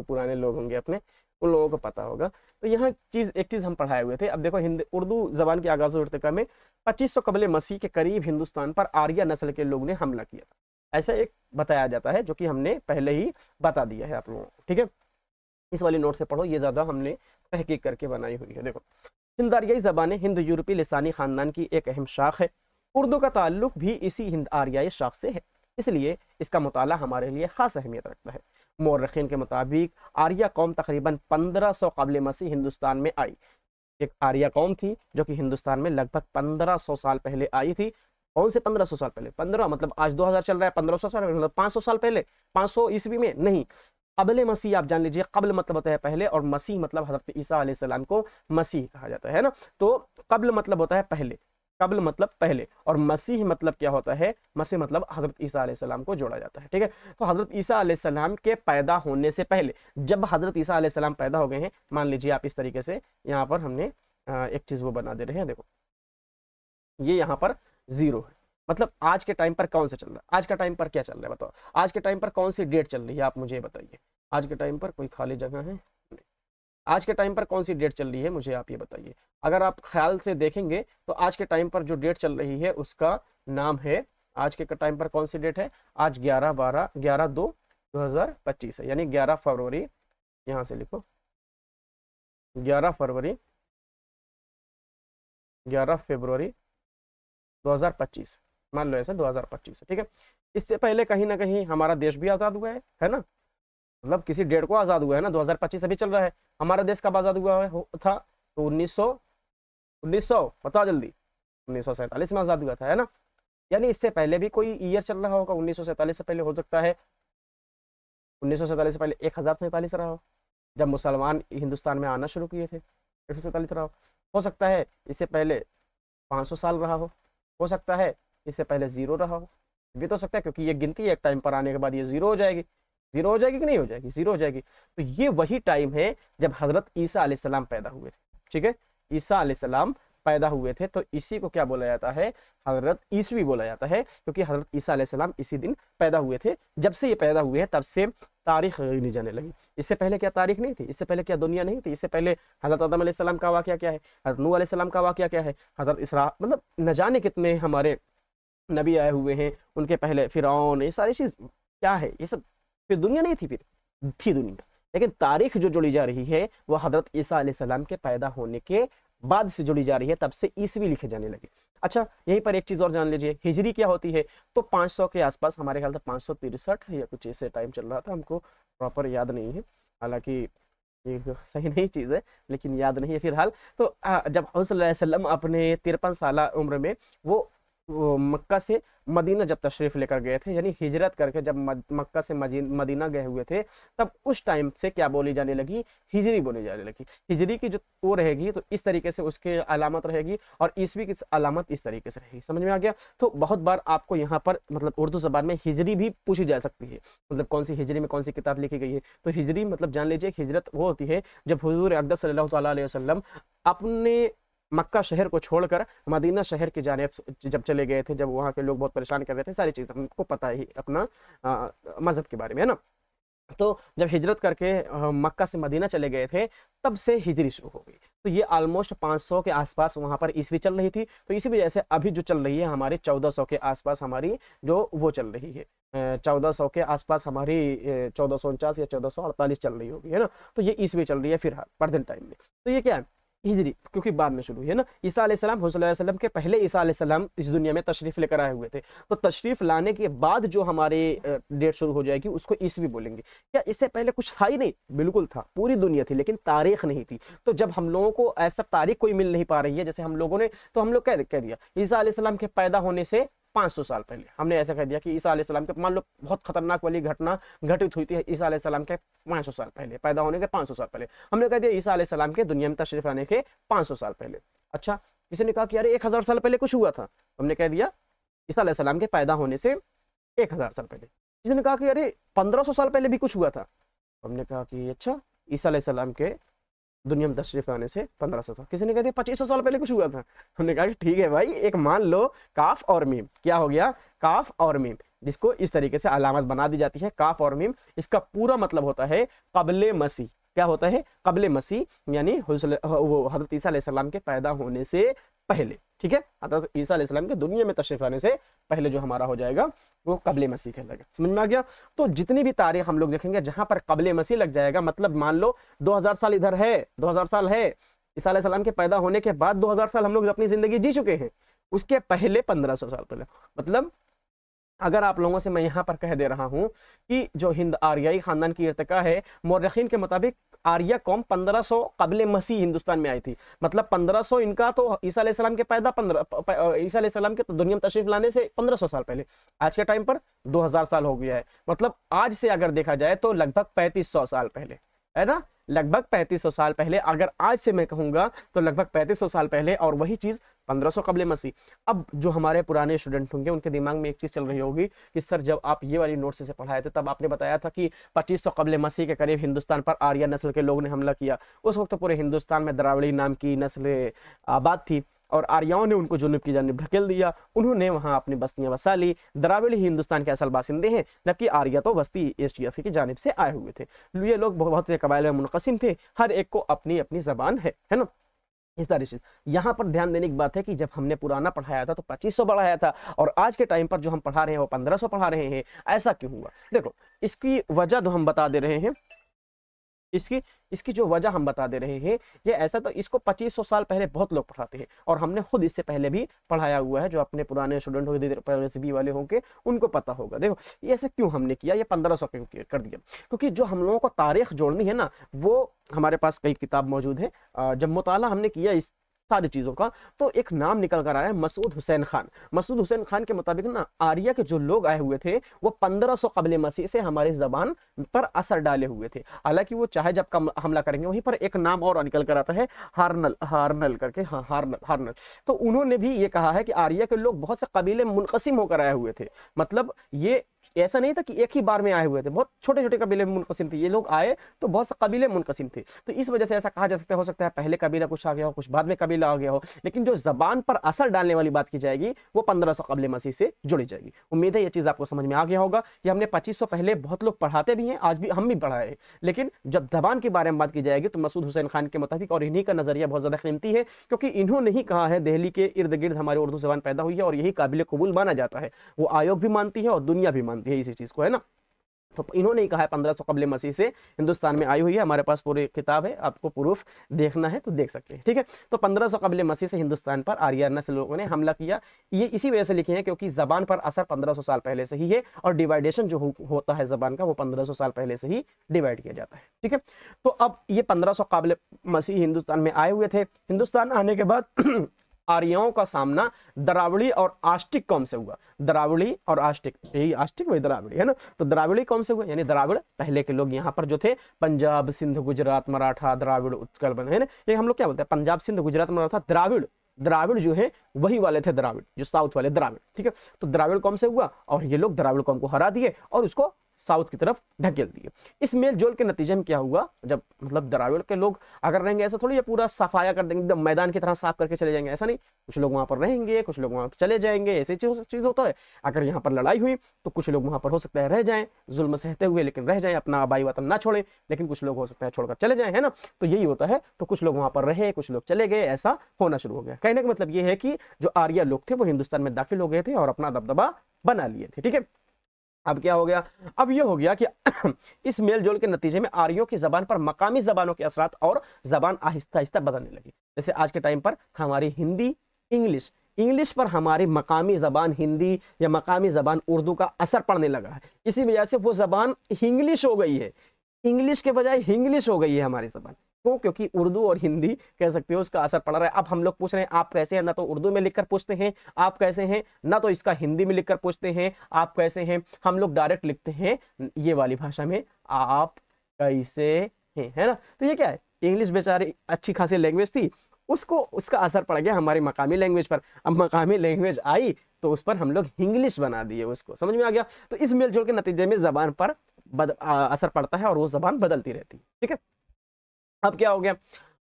पुराने लोग होंगे अपने, उन लोगों को पता होगा। तो यहाँ एक चीज़ हम पढ़ाए हुए थे। अब देखो, उर्दू ज़बान के आगाज़ इर्तिका में 2500 कबल मसीह के करीब हिंदुस्तान पर आर्य नस्ल के लोग ने हमला किया था, ऐसा एक बताया जाता है, जो कि हमने पहले ही बता दिया है आप लोगों को। ठीक है, इस वाली नोट से पढ़ो, ये ज़्यादा हमने तहकीक करके बनाई हुई है। देखो, हिंद आर्याई ज़बानें हिंद यूरोपी लिसानी ख़ानदान की एक अहम शाख है। उर्दू का ताल्लुक भी इसी हिंद आर्याई शाख से है, इसलिए इसका मुताला हमारे लिए ख़ास अहमियत रखता है। मौरख़ीन के मुताबिक आर्या कौम तकरीबन 1500 कबल मसीह हिंदुस्तान में आई। एक आर्या कौम थी जो कि हिंदुस्तान में लगभग 1500 साल पहले आई थी। कौन से 1500 साल पहले? 15 मतलब आज 2000 चल रहा है, 1500 साल मतलब 500 साल पहले, 500 ईस्वी में नहीं। कबल मसीह आप जान लीजिए, कबल मतलब होता है पहले और मसीह मतलब हज़रत ईसा अलैहिस्सलाम को मसीह कहा जाता है ना। तो कबल मतलब होता है पहले, कबल मतलब पहले, और मसीह मतलब क्या होता है? मसीह मतलब हज़रत ईसा अलैहिस्सलाम को जोड़ा जाता है। ठीक है, तो हज़रत ईसा अलैहिस्सलाम के पैदा होने से पहले, जब हज़रत ईसा अलैहिस्सलाम पैदा हो गए हैं, मान लीजिए आप इस तरीके से यहाँ पर हमने एक चीज़ वो बना दे रहे हैं। देखो, ये यहाँ पर 0 है, मतलब आज के टाइम पर कौन सा चल रहा है? आज का टाइम पर क्या चल रहा है बताओ? आज के टाइम पर कौन सी डेट चल रही है? आप मुझे बताइए, आज के टाइम पर कोई खाली जगह है? आज के टाइम पर कौन सी डेट चल रही है, मुझे आप ये बताइए। अगर आप ख्याल से देखेंगे तो आज के टाइम पर जो डेट चल रही है उसका नाम है, आज के टाइम पर कौन सी डेट है? आज 11/2/2025 है, यानी 11 फरवरी, यहाँ से लिखो 11 फरवरी 11 फरवरी 2025, मान लो ऐसा 2025 है, ठीक है। इससे पहले कहीं ना कहीं हमारा देश भी आज़ाद हुआ है ना, मतलब किसी डेट को आज़ाद हुआ है ना, 2025 अभी चल रहा है। हमारा देश कब आज़ाद हुआ था? तो 1900 बता जल्दी, 1947 में आज़ाद हुआ था, है ना। यानी इससे पहले भी कोई ईयर चल रहा होगा, 1947 से पहले हो सकता है 1947 से पहले 1047 रहा हो, जब मुसलमान हिंदुस्तान में आना शुरू किए थे 147 रहा हो सकता है इससे पहले 500 साल रहा हो सकता है इससे पहले 0 रहा हो, भी तो सकता है, क्योंकि ये गिनती एक टाइम पर आने के बाद ये 0 हो जाएगी। 0 हो जाएगी कि नहीं हो जाएगी? 0 हो जाएगी। तो ये वही टाइम है जब हजरत ईसा अलैहिस्सलाम पैदा हुए थे, ठीक है। ईसा अलैहिस्सलाम पैदा हुए थे, तो इसी को क्या बोला जाता है? हजरत ईसवी बोला जाता है, क्योंकि हजरत ईसा अलैहिस्सलाम इसी दिन पैदा हुए थे। जब से ये पैदा हुए हैं तब से तारीख गिनी जाने लगी। इससे पहले क्या तारीख नहीं थी? इससे पहले क्या दुनिया नहीं थी? इससे पहले हजरत आदम अलैहिस्सलाम का वाकया क्या है, हजरत नूह अलैहिस्सलाम का वाकया क्या है, हजरत इसरा, मतलब न जाने कितने हमारे नबी आए हुए हैं, उनके पहले फिरौन, ये सारी चीज़ क्या है, ये सब फिर दुनिया नहीं थी, फिर थी दुनिया। लेकिन तारीख जो जुड़ी जा रही है वो हजरत ईसा अलैहिस्सलाम के पैदा होने के बाद से जुड़ी जा रही है, तब से ईसवी लिखे जाने लगे। अच्छा, यहीं पर एक चीज़ और जान लीजिए, हिजरी क्या होती है? तो 500 के आसपास, हमारे ख्याल से 563 या कुछ ऐसे टाइम चल रहा था, हमको प्रॉपर याद नहीं है, हालांकि ये सही नहीं चीज़ है, लेकिन याद नहीं है फिलहाल। तो जब हज़रत अपने 53 साल उम्र में वो मक्का से मदीना जब तशरीफ़ लेकर गए थे, यानी हिजरत करके जब मक्का से मदीना गए हुए थे, तब उस टाइम से क्या बोली जाने लगी? हिजरी बोली जाने लगी। हिजरी की जो वो रहेगी तो इस तरीके से उसके अलामत रहेगी, और ईसवी की अलामत इस तरीके से रहेगी। समझ में आ गया? तो बहुत बार आपको यहाँ पर मतलब उर्दू ज़बान में हिजरी भी पूछी जा सकती है, मतलब कौन सी हिजरी में कौन सी किताब लिखी गई है। तो हिजरी मतलब जान लीजिए, हिजरत वो होती है जब हुजूर अक़दस सल्लल्लाहु अलैहि वसल्लम अपने मक्का शहर को छोड़कर मदीना शहर की जानिब जब चले गए थे, जब वहाँ के लोग बहुत परेशान कर रहे थे, सारी चीज़ हमको पता ही अपना मज़हब के बारे में, है ना। तो जब हिजरत करके मक्का से मदीना चले गए थे, तब से हिजरी शुरू हो गई। तो ये ऑलमोस्ट 500 के आसपास वहाँ पर ईसवी चल रही थी। तो इसी वजह से अभी जो चल रही है हमारी 1400 के आसपास हमारी जो वो चल रही है, 1400 के आसपास हमारी 1449 या 1448 चल रही होगी, है ना। तो ये ईसवी चल रही है फिलहाल प्रेजेंट टाइम में। तो ये क्या है? हिजरी, क्योंकि बाद में शुरू हुई है ना। ईसा अलैहिस्सलाम हुज़ूर के पहले ईसा अलैहिस्सलाम इस दुनिया में तशरीफ़ लेकर आए हुए थे, तो तशरीफ़ लाने के बाद जो हमारे डेट शुरू हो जाएगी उसको ईसवी बोलेंगे। क्या इससे पहले कुछ था ही नहीं? बिल्कुल था, पूरी दुनिया थी, लेकिन तारीख नहीं थी। तो जब हम लोगों को ऐसा तारीख कोई मिल नहीं पा रही है, जैसे हम लोगों ने, तो हम लोग कह दिया ईसा अलैहिस्सलाम के पैदा होने से 500 साल पहले, हमने ऐसा कह दिया कि ईसा अलैहिस्सलाम के, मान लो बहुत खतरनाक वाली घटना घटित हुई थी ईसा अलैहिस्सलाम के 500 साल पहले, पैदा होने के 500 साल पहले, हमने कह दिया ईसा अलैहिस्सलाम के दुनिया में तशरीफ आने के 500 साल पहले। अच्छा, किसी ने कहा कि अरे 1000 साल पहले कुछ हुआ था, हमने कह दिया ईसा अलैहिस्सलाम के पैदा होने से 1000 साल पहले। किसी ने कहा कि अरे 1500 साल पहले भी कुछ हुआ था, हमने कहा कि अच्छा, ईसा अलैहिस्सलाम के दुनिया में तशरीफ आने से 1500 साल। किसी ने कहा 2500 साल पहले कुछ हुआ था, हमने कहा कि ठीक है भाई, एक मान लो काफ और मीम, क्या हो गया? काफ और मीम, जिसको इस तरीके से अलामत बना दी जाती है, काफ और मीम। इसका पूरा मतलब होता है क़ब्ले मसीह। क्या होता है? क़ब्ले मसीह, यानी वो हज़रत ईसा अलैहिस्सलाम के पैदा होने से पहले, ठीक है। हज़रत ईसा अलैहिस्सलाम के दुनिया में तशरीफ आने से पहले जो हमारा हो जाएगा वो क़ब्ले मसीह कहलाएगा। समझ में आ गया? तो जितनी भी तारीख हम लोग देखेंगे जहां पर क़ब्ले मसीह लग जाएगा, मतलब मान लो 2000 साल इधर है, 2000 साल है, ईसा अलैहिस्सलाम के पैदा होने के बाद 2000 साल हम लोग अपनी जिंदगी जी चुके हैं, उसके पहले 1500 साल पहले। मतलब अगर आप लोगों से मैं यहाँ पर कह दे रहा हूँ कि जो हिंद आर्याई खानदान की इर्तिका है, मौरखीन के मुताबिक आर्या कौम 1500 क़ब्ले मसीह हिंदुस्तान में आई थी। मतलब 1500 इनका, तो ईसा अलैहिस्सलाम के पैदा ईसा अलैहिस्सलाम के तो दुनिया में तशरीफ लाने से 1500 साल पहले, आज के टाइम पर 2000 साल हो गया है। मतलब आज से अगर देखा जाए तो लगभग 3500 साल पहले, है ना, लगभग 3500 साल पहले। अगर आज से मैं कहूँगा तो लगभग 3500 साल पहले, और वही चीज़ 1500 क़ब्ले मसीह। अब जो हमारे पुराने स्टूडेंट होंगे उनके दिमाग में एक चीज़ चल रही होगी कि सर जब आप ये वाली नोट से पढ़ाए थे तब आपने बताया था कि 2500 क़ब्ले मसीह के करीब हिंदुस्तान पर आर्या नस्ल के लोग ने हमला किया। उस वक्त पूरे हिंदुस्तान में द्राविड़ी नाम की नस्ल आबाद थी। और आर्यों ने उनको जुनूब की जानिब ढकेल दिया, उन्होंने वहाँ अपनी बस्तियां बसा ली। द्राविड़ ही हिंदुस्तान के असल बासिंदे हैं, जबकि आर्य तो बस्ती एशिया की जानिब से आए हुए थे। ये लोग बहुत से कबाइल में मुनक़सिम थे, हर एक को अपनी अपनी ज़बान है ना। इस सारी चीज यहाँ पर ध्यान देने की बात है कि जब हमने पुराना पढ़ाया था तो 2500 पढ़ाया था, और आज के टाइम पर जो हम पढ़ा रहे हैं वो 1500 पढ़ा रहे हैं। ऐसा क्यों हुआ? देखो, इसकी वजह तो हम बता दे रहे हैं, इसकी इसकी जो वजह हम बता दे रहे हैं, ये ऐसा तो इसको 2500 साल पहले बहुत लोग पढ़ाते हैं, और हमने खुद इससे पहले भी पढ़ाया हुआ है। जो अपने पुराने स्टूडेंट हो वाले होंगे उनको पता होगा। देखो, ये ऐसा क्यों हमने किया, ये 1500 क्यों कर दिया? क्योंकि जो हम लोगों को तारीख जोड़नी है ना, वो हमारे पास कई किताब मौजूद है। जब मुताला हमने किया इस सारी चीजों का, तो एक नाम निकल कर आया है, मसूद हुसैन खान। मसूद हुसैन खान के मुताबिक ना, आर्य के जो लोग आए हुए थे वो 1500 कबल मसीह से हमारी जबान पर असर डाले हुए थे। हालांकि वो चाहे जब कम हमला करेंगे, वहीं पर एक नाम और निकल कर आता है, हार्नल, हार्नल करके, हाँ हार्नल। तो उन्होंने भी ये कहा है कि आर्य के लोग बहुत से कबीले मुनक़सिम होकर आए हुए थे। मतलब ये ऐसा नहीं था कि एक ही बार में आए हुए थे, बहुत छोटे छोटे कबीले मुनक़सिम थे। ये लोग आए तो बहुत से कबीले मुनक़सिम थे, तो इस वजह से ऐसा कहा जा सकता है। हो सकता है पहले कबीला कुछ आ गया हो, कुछ बाद में कबीला आ गया हो, लेकिन जो जबान पर असर डालने वाली बात की जाएगी वो 1500 कबल मसीह से जुड़ी जाएगी। उम्मीद है ये चीज आपको समझ में आ गया होगा कि हमने 2500 पहले बहुत लोग पढ़ाते भी हैं, आज भी हम भी पढ़ाए, लेकिन जब जबान के बारे में बात की जाएगी तो मसूद हुसैन खान के मुताबिक, और इन्हीं का नजरिया बहुत ज्यादा कीमती है, क्योंकि इन्होंने ही कहा है दिल्ली के इर्द गिर्द हमारी उर्दू जबान पैदा हुई है, और यही काबिल कबूल माना जाता है। वो आयोग भी मानती है और दुनिया भी मानती है इसी चीज को, है ना। तो इन्होंने ही कहा है 1500 कबल मसीह से हिंदुस्तान में आई हुई है। हमारे पास पूरी किताब है, आपको प्रूफ देखना है तो देख सकते हैं, ठीक है। तो 1500 कबल मसीह से हिंदुस्तान पर आर्य नस्ल लोगों ने हमला किया। ये इसी वजह से लिखे हैं क्योंकि जबान पर असर 1500 साल पहले से ही है, और डिवाइडेशन जो होता है जबान का वो 1500 साल पहले से ही डिवाइड किया जाता है, ठीक है। तो अब ये 1500 कबल मसीह हिंदुस्तान में आए हुए थे। हिंदुस्तान आने के बाद आर्यों का सामना द्राविड़ी और आस्टिक कौम से हुआ। द्राविड़ी और आस्टिक, यही आस्टिक वही द्राविड़ी, है ना। तो द्राविड़ी कौम से हुआ, यानी द्राविड़ पहले के लोग यहाँ पर जो थे, पंजाब, सिंध, गुजरात, मराठा, द्राविड़, उत्कल, है ना। ये हम लोग क्या बोलते हैं, पंजाब, सिंध, गुजरात, मराठा, द्राविड़। द्राविड़ जो है वही वाले थे, द्राविड़ जो साउथ वाले द्राविड़, ठीक है। तो द्राविड़ कौम से हुआ, और ये लोग द्राविड़ कौम को हरा दिए और उसको साउथ की तरफ धकेल दिए। इस मेल जोल के नतीजे में क्या हुआ, जब मतलब द्राविड़ के लोग अगर रहेंगे, ऐसा थोड़ी ये पूरा सफाया कर देंगे, एकदम मैदान की तरह साफ करके चले जाएंगे, ऐसा नहीं। कुछ लोग वहां पर रहेंगे, कुछ लोग वहां चले जाएंगे, ऐसी चीज होता है। अगर यहाँ पर लड़ाई हुई तो कुछ लोग वहां पर हो सकता है रह जाएं जुल्म सहते हुए, लेकिन रह जाएं, अपना आबाई वतन ना छोड़े, लेकिन कुछ लोग हो सकता है छोड़कर चले जाएं, है ना। तो यही होता है। तो कुछ लोग वहां पर रहे, कुछ लोग चले गए, ऐसा होना शुरू हो गया। कहने का मतलब ये है कि जो आर्य लोग थे वो हिंदुस्तान में दाखिल हो गए थे और अपना दबदबा बना लिए थे, ठीक है। अब क्या हो गया, अब ये हो गया कि इस मेल जोल के नतीजे में आर्यों की जबान पर मकामी जबानों के असरात और जबान आहिस्ता आहिस्ता बदलने लगी। जैसे आज के टाइम पर हमारी हिंदी, इंग्लिश पर हमारी मकामी जबान हिंदी या मकामी जबान उर्दू का असर पड़ने लगा है। इसी वजह से वो जबान इंग्लिश हो गई है, इंग्लिश के बजाय हिंग्लिश हो गई है हमारी जबान। क्यों? क्योंकि उर्दू और हिंदी कह सकते हो उसका असर पड़ रहा है। अब हम लोग पूछ रहे हैं आप कैसे हैं, ना तो उर्दू में लिखकर पूछते हैं आप कैसे हैं, ना तो इसका हिंदी में लिखकर पूछते हैं आप कैसे हैं। हम लोग डायरेक्ट लिखते हैं ये वाली भाषा में, आप कैसे हैं, है ना। तो ये क्या है, इंग्लिश बेचारी अच्छी खासी लैंग्वेज थी, उसको उसका असर पड़ गया हमारी मकामी लैंग्वेज पर। अब मकामी लैंग्वेज आई तो उस पर हम लोग इंग्लिश बना दिए, उसको समझ में आ गया। तो इस मेलजोल के नतीजे में जबान पर असर पड़ता है और वो जबान बदलती रहती है, ठीक है। अब क्या हो गया,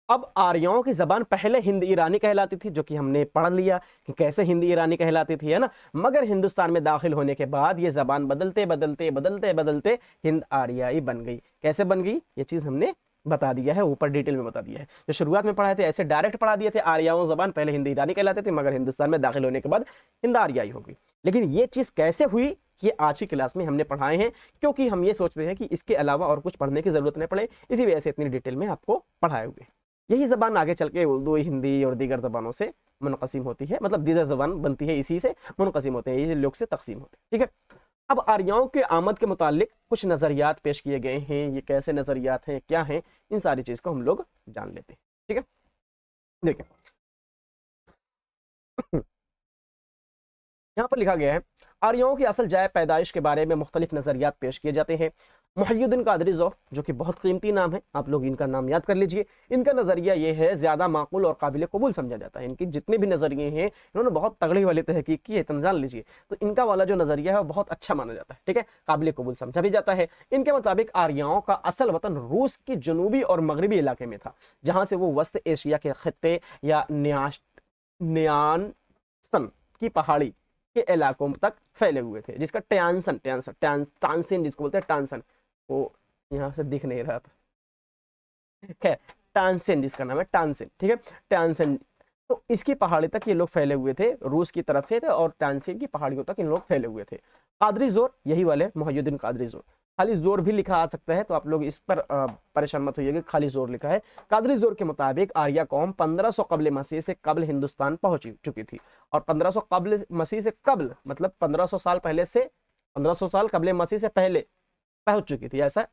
अब आर्यों की जबान पहले हिंदी ईरानी कहलाती थी, जो कि हमने पढ़ लिया कि कैसे हिंदी ईरानी कहलाती थी, है ना। मगर हिंदुस्तान में दाखिल होने के बाद ये जबान बदलते बदलते बदलते बदलते हिंद आर्याई बन गई। कैसे बन गई ये चीज हमने बता दिया है, ऊपर डिटेल में बता दिया है। जो शुरुआत में पढ़ाए थे ऐसे डायरेक्ट पढ़ा दिए थे, आर्याओं जबान पहले हिंदी ईरानी कहलाते थे, मगर हिंदुस्तान में दाखिल होने के बाद हिंद आर्याई हो गई। लेकिन ये चीज कैसे हुई ये आज की क्लास में हमने पढ़ाए हैं, क्योंकि हम ये सोचते हैं कि इसके अलावा और कुछ पढ़ने की जरूरत नहीं पड़े, इसी वजह से इतनी डिटेल में आपको पढ़ाए हुए। यही जबान आगे चल के उर्दू, हिंदी और दीगर जबानों से मुनक़सिम होती है, मतलब दीगर जबान बनती है, इसी से मुनक़सिम होते हैं, ये लोग से तकसीम होते हैं, ठीक है। अब आर्यों के आमद के मुतालिक कुछ नज़रियात पेश किए गए हैं। ये कैसे नज़रियात हैं, क्या हैं, इन सारी चीज़ को हम लोग जान लेते हैं, ठीक है। देखिए यहाँ पर लिखा गया है, आर्यों की असल जाए पैदाइश के बारे में मुख्तलिफ नज़रियात पेश किए जाते हैं। मुहय्यिद्दीन कादरी ज़ौहर, जो कि बहुत कीमती नाम है, आप लोग इनका नाम याद कर लीजिए। इनका नज़रिया ये है, ज़्यादा माकूल और काबिल कबूल समझा जाता है। इनकी जितने भी नज़रिए हैं, इन्होंने बहुत तगड़ी वाली तहकीक की है, तुम जान लीजिए। तो इनका वाला जो नज़रिया है वो बहुत अच्छा माना जाता है, ठीक है, काबिल कबूल समझा भी जाता है। इनके मुताबिक आर्यों का असल वतन रूस की जनूबी और मगरबी इलाके में था, जहाँ से वो वस्त एशिया के खत्ते या न्याश न्यानसन की पहाड़ी के इलाकों तक फैले हुए थे, जिसका टांसिन जिसको बोलते हैं टांसन, वो यहाँ से दिख नहीं रहा था, खैर टांसिन जिसका नाम है टांसिन, ठीक है टांसिन। तो इसकी पहाड़ी तक ये लोग फैले हुए थे, रूस की तरफ से थे और टांसिन की पहाड़ियों तक इन लोग फैले हुए थे। कादरी जोर, यही वाले मुहियुद्दीन कादरी जोर, खाली जोर भी लिखा आ सकता है, तो आप लोग इस पर परेशान मत होइएगा, खाली जोर लिखा है। कादरी जोर के मुताबिक आर्या कौम 1500 कबल मसीह से कबल हिंदुस्तान पहुंच चुकी थी। और 1500 कबल मसीह से कबल मतलब 1500 साल पहले से, 1500 साल कबल मसीह से पहले पहुंच चुकी थी, ऐसा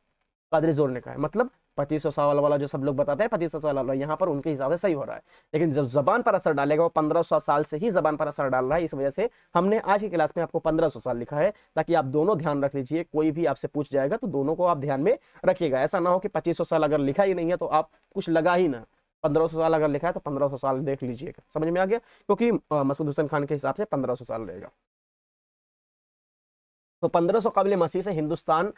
कादरी जोर ने कहा है। मतलब 2500 साल वाला जो सब लोग बताते हैं 2500 साल वाला, यहाँ पर उनके हिसाब से सही हो रहा है, लेकिन जब जबान पर असर डालेगा वो 1500 साल से ही जबान पर असर डाल रहा है। इस वजह से हमने आज की क्लास में आपको 1500 साल लिखा है, ताकि आप दोनों ध्यान रख लीजिए, कोई भी आपसे पूछ जाएगा तो दोनों को आप ध्यान में रखिएगा। ऐसा ना हो कि 2500 साल अगर लिखा ही नहीं है तो आप कुछ लगा ही ना, 1500 साल अगर लिखा है तो 1500 साल देख लीजिएगा, समझ में आ गया, क्योंकि मसूद हुसैन खान के हिसाब से 1500 साल रहेगा। तो 1500 कबल मसीह से हिंदुस्तान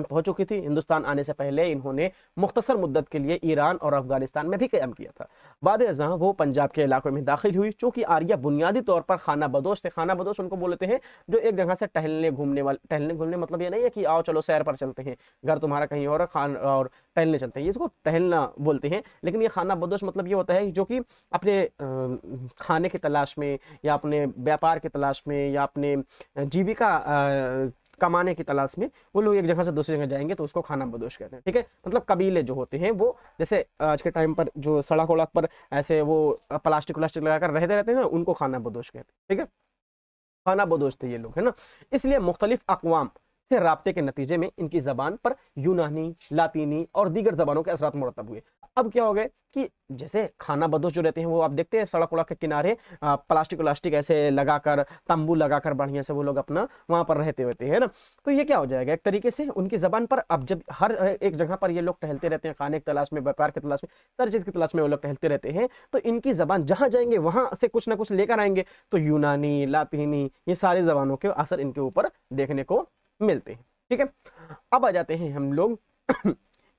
पहुंच चुकी थी। हिंदुस्तान आने से पहले इन्होंने मुख्तसर मुद्दत के लिए ईरान और अफगानिस्तान में भी क़याम किया था। बाद अज़ां वो पंजाब के इलाकों में दाखिल हुई। चूंकि आर्या बुनियादी तौर पर खाना बदोश थे, खाना बदोश उनको बोलते हैं जो एक जगह से टहलने घूमने मतलब ये नहीं है कि आओ चलो सैर पर चलते हैं, घर तुम्हारा कहीं और खान और टहलने चलते हैं, ये इसको टहलना बोलते हैं। लेकिन ये खाना बदोश मतलब ये होता है जो कि अपने खाने की तलाश में या अपने व्यापार की तलाश में या अपने जीविका कमाने की तलाश में वो लोग एक जगह से दूसरी जगह जाएंगे तो उसको खाना बदोश कहते हैं, ठीक है। मतलब कबीले जो होते हैं वो, जैसे आज के टाइम पर जो सड़क वड़क पर ऐसे वो प्लास्टिक लगाकर रहते हैं ना, उनको खाना बदोश कहते हैं, ठीक है। खाना बदोश थे ये लोग, है ना। इसलिए मुख्तलिफ अक़वाम से राब्ते के नतीजे में इनकी जबान पर यूनानी, लातीनी और दीगर जबानों के असरात मुरतब हुए। अब क्या हो गए कि जैसे खाना बदोश जो रहते हैं वो आप देखते हैं सड़क वड़क के किनारे प्लास्टिक ऐसे लगाकर, तंबू लगाकर बढ़िया से वो लोग अपना वहां पर रहते होते हैं ना। तो ये क्या हो जाएगा, एक तरीके से उनकी जबान पर, अब जब हर एक जगह पर ये लोग टहलते रहते हैं, खाने की तलाश में, व्यापार की तलाश में, सारी चीज की तलाश में वो लोग टहलते रहते हैं, तो इनकी जबान जहां जाएंगे वहां से कुछ ना कुछ लेकर आएंगे। तो यूनानी, लातीनी, ये सारी जबानों के असर इनके ऊपर देखने को मिलते हैं, ठीक है। अब आ जाते हैं हम लोग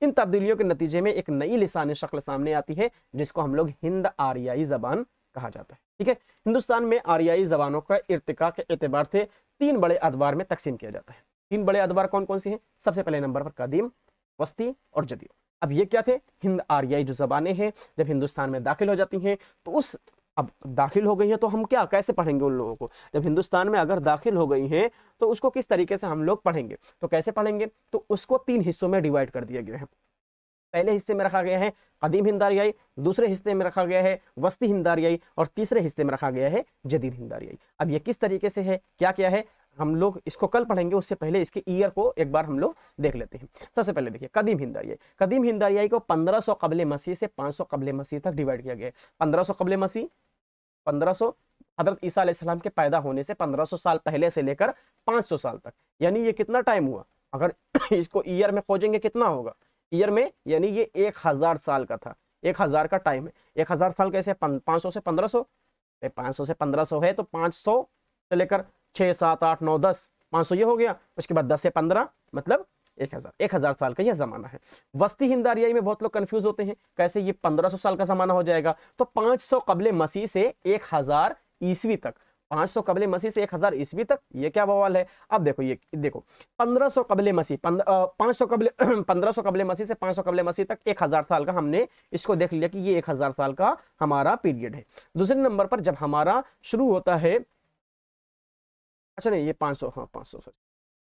इन तब्दीलियों के नतीजे में एक नई लिसानी शक्ल सामने आती है, जिसको हम लोग हिंद आर्याई जबान कहा जाता है, ठीक है। हिंदुस्तान में आर्याई जबानों का इर्तिका के एतबार से 3 बड़े अदवार में तकसीम किया जाता है। 3 बड़े अदवार कौन कौन से हैं? सबसे पहले नंबर पर कदीम, वस्ती और जदीद। अब ये क्या थे? हिंद आर्याई जो जबानें हैं जब हिंदुस्तान में दाखिल हो जाती हैं तो उस, अब दाखिल हो गई हैं तो हम क्या कैसे पढ़ेंगे उन लोगों को? जब हिंदुस्तान में अगर दाखिल हो गई हैं तो उसको किस तरीके से हम लोग पढ़ेंगे? तो कैसे पढ़ेंगे? तो उसको 3 हिस्सों में डिवाइड कर दिया गया है। पहले हिस्से में रखा गया है कदीम हिंद आर्याई, दूसरे हिस्से में रखा गया है वस्ती हिंद आर्याई और तीसरे हिस्से में रखा गया है जदीद हिंद आर्याई। अब ये किस तरीके से है, क्या क्या है, हम लोग इसको कल पढ़ेंगे, उससे पहले इसके ईयर को एक बार हम लोग देख लेते हैं। सबसे पहले देखिए कदीम हिंद आर्याई। कदीम हिंद आर्याई को 1500 कबल मसीह से 500 कबल मसीह तक डिवाइड किया गया है। 1500 कबल मसीह, 1500 हजरत ईसा अलैहिस्सलाम के पैदा होने से 1500 साल पहले से लेकर 500 साल तक, यानी ये कितना टाइम हुआ? अगर इसको ईयर में खोजेंगे कितना होगा ईयर में, यानी ये 1000 साल का था, 1000 का टाइम है। 1000 साल कैसे? 500 से 1500, 500 से 1500 है तो 500 से लेकर 6 7 8 9 10, 500 ये हो गया, उसके बाद 10 से 15 मतलब 1000 साल का यह जमाना है। वस्ती हिंद आर्याई में बहुत लोग कंफ्यूज होते हैं, कैसे ये 1500 साल का जमाना हो जाएगा? तो 500 कबल मसीह से 1000 ईस्वी तक, 500 कबल मसीह से 1000 ईस्वी तक, ये क्या बवाल है? अब देखो, ये देखो 1500 कबल मसीह, 500 कबल 1500 कबल मसीह से 500 कबल मसीह तक 1000 साल का, हमने इसको देख लिया कि ये 1000 साल का हमारा पीरियड है। दूसरे नंबर पर जब हमारा शुरू होता है, अच्छा नहीं ये 500, हाँ 500 से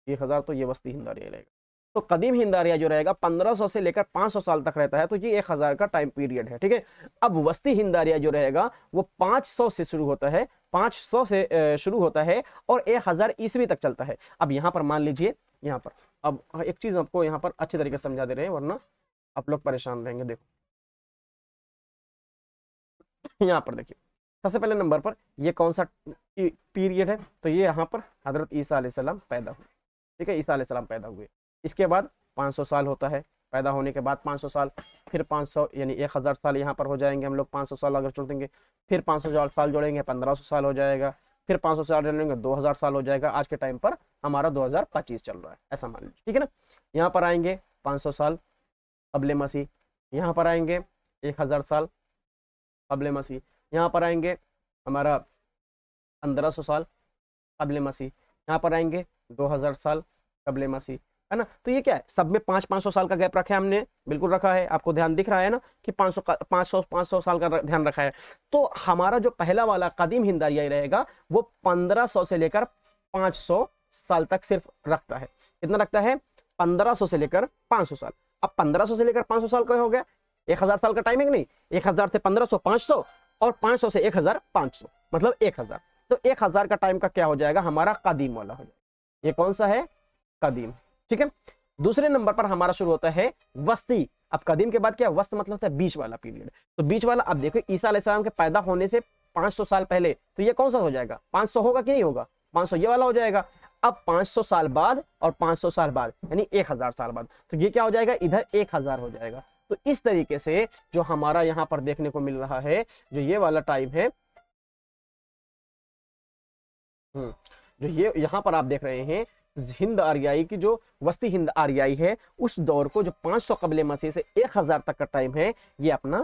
1000, तो ये वस्ती हिंद आर्याई रहेगा। तो कदीम हिंद आर्याई जो रहेगा 1500 से लेकर 500 साल तक रहता है, तो ये 1000 का टाइम पीरियड है, ठीक है। अब वस्ती हिंद आर्याई जो रहेगा वो 500 से शुरू होता है, 500 से शुरू होता है और 1000 ईस्वी तक चलता है। अब यहाँ पर मान लीजिए, यहाँ पर अब एक चीज आपको यहाँ पर अच्छे तरीके से समझा दे रहे हैं, वरना आप लोग परेशान रहेंगे। देखो यहाँ पर देखिए, सबसे पहले नंबर पर ये कौन सा पीरियड है? तो ये यहाँ पर हजरत ईसा अलैहिस्सलाम पैदा हुए, ठीक है, ईसा अलैहिस्सलाम पैदा हुए। इसके बाद 500 साल होता है, पैदा होने के बाद 500 साल, फिर 500 यानी 1000 साल यहाँ पर हो जाएंगे हम लोग, 500 साल अगर जोड़ देंगे, फिर 500 साल जोड़ेंगे 1500 साल हो जाएगा, फिर 500 साल जोड़ेंगे 2000 साल हो जाएगा। आज के टाइम पर हमारा 2025 चल रहा है, ऐसा मान लीजिए, ठीक है ना। यहाँ पर आएंगे 500 साल कबल मसीह, यहाँ पर आएंगे 1000 साल कबल मसीह, यहाँ पर आएंगे हमारा 1500 साल कबले मसीह, यहाँ पर आएंगे 2000 साल कबले मसीह, है ना। तो ये क्या है, सब में 500-500 साल का गैप रखा है हमने, बिल्कुल रखा है, आपको ध्यान दिख रहा है ना कि 500 साल का ध्यान रखा है। तो हमारा जो पहला वाला कदीम हिंद आर्याई रहेगा वो 1500 से लेकर 500 साल तक सिर्फ रखता है। कितना रखता है, 1500 से लेकर 500 साल। अब 1500 से लेकर 500 साल का हो गया, 1000 साल का टाइमिंग नहीं, 1000 से 1500 500 और 500 से 1500 मतलब 1000। तो 1000 का टाइम का क्या हो जाएगा, हमारा कदीम वाला हो जाएगा। ये कौन सा है, कदीम, ठीक है। दूसरे नंबर पर हमारा शुरू होता है वस्ती। अब कदीम के बाद क्या, वस्त मतलब होता है बीच वाला पीरियड। तो बीच वाला, अब देखो ईसा अलैहिस्सलाम के पैदा होने से 500 साल पहले, तो ये कौन सा हो जाएगा, 500 होगा कि नहीं होगा, 500 ये वाला हो जाएगा। अब 500 साल बाद और 500 साल बाद यानी 1000 साल बाद, तो ये क्या हो जाएगा, इधर 1000 हो जाएगा। तो इस तरीके से जो हमारा यहाँ पर देखने को मिल रहा है, जो ये वाला टाइम है, जो ये यहाँ पर आप देख रहे हैं हिंद आर्याई की, जो वस्ती हिंद आर्याई है, उस दौर को जो 500 कबले मसीह से 1000 तक का टाइम है, ये अपना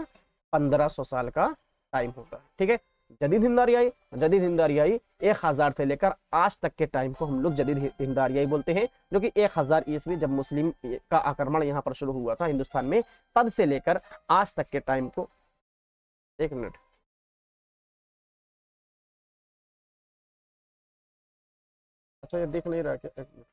1500 साल का टाइम होगा, ठीक है। जदीद हिंद आर्याई 1000 से लेकर आज तक के टाइम को हम लोग जदीद हिंद आर्याई बोलते हैं, जो कि 1000 ईस्वी जब मुस्लिम का आक्रमण यहाँ पर शुरू हुआ था हिंदुस्तान में, तब से लेकर आज तक के टाइम को, एक मिनट, अच्छा ये देख नहीं रहा क्या, एक मिनट,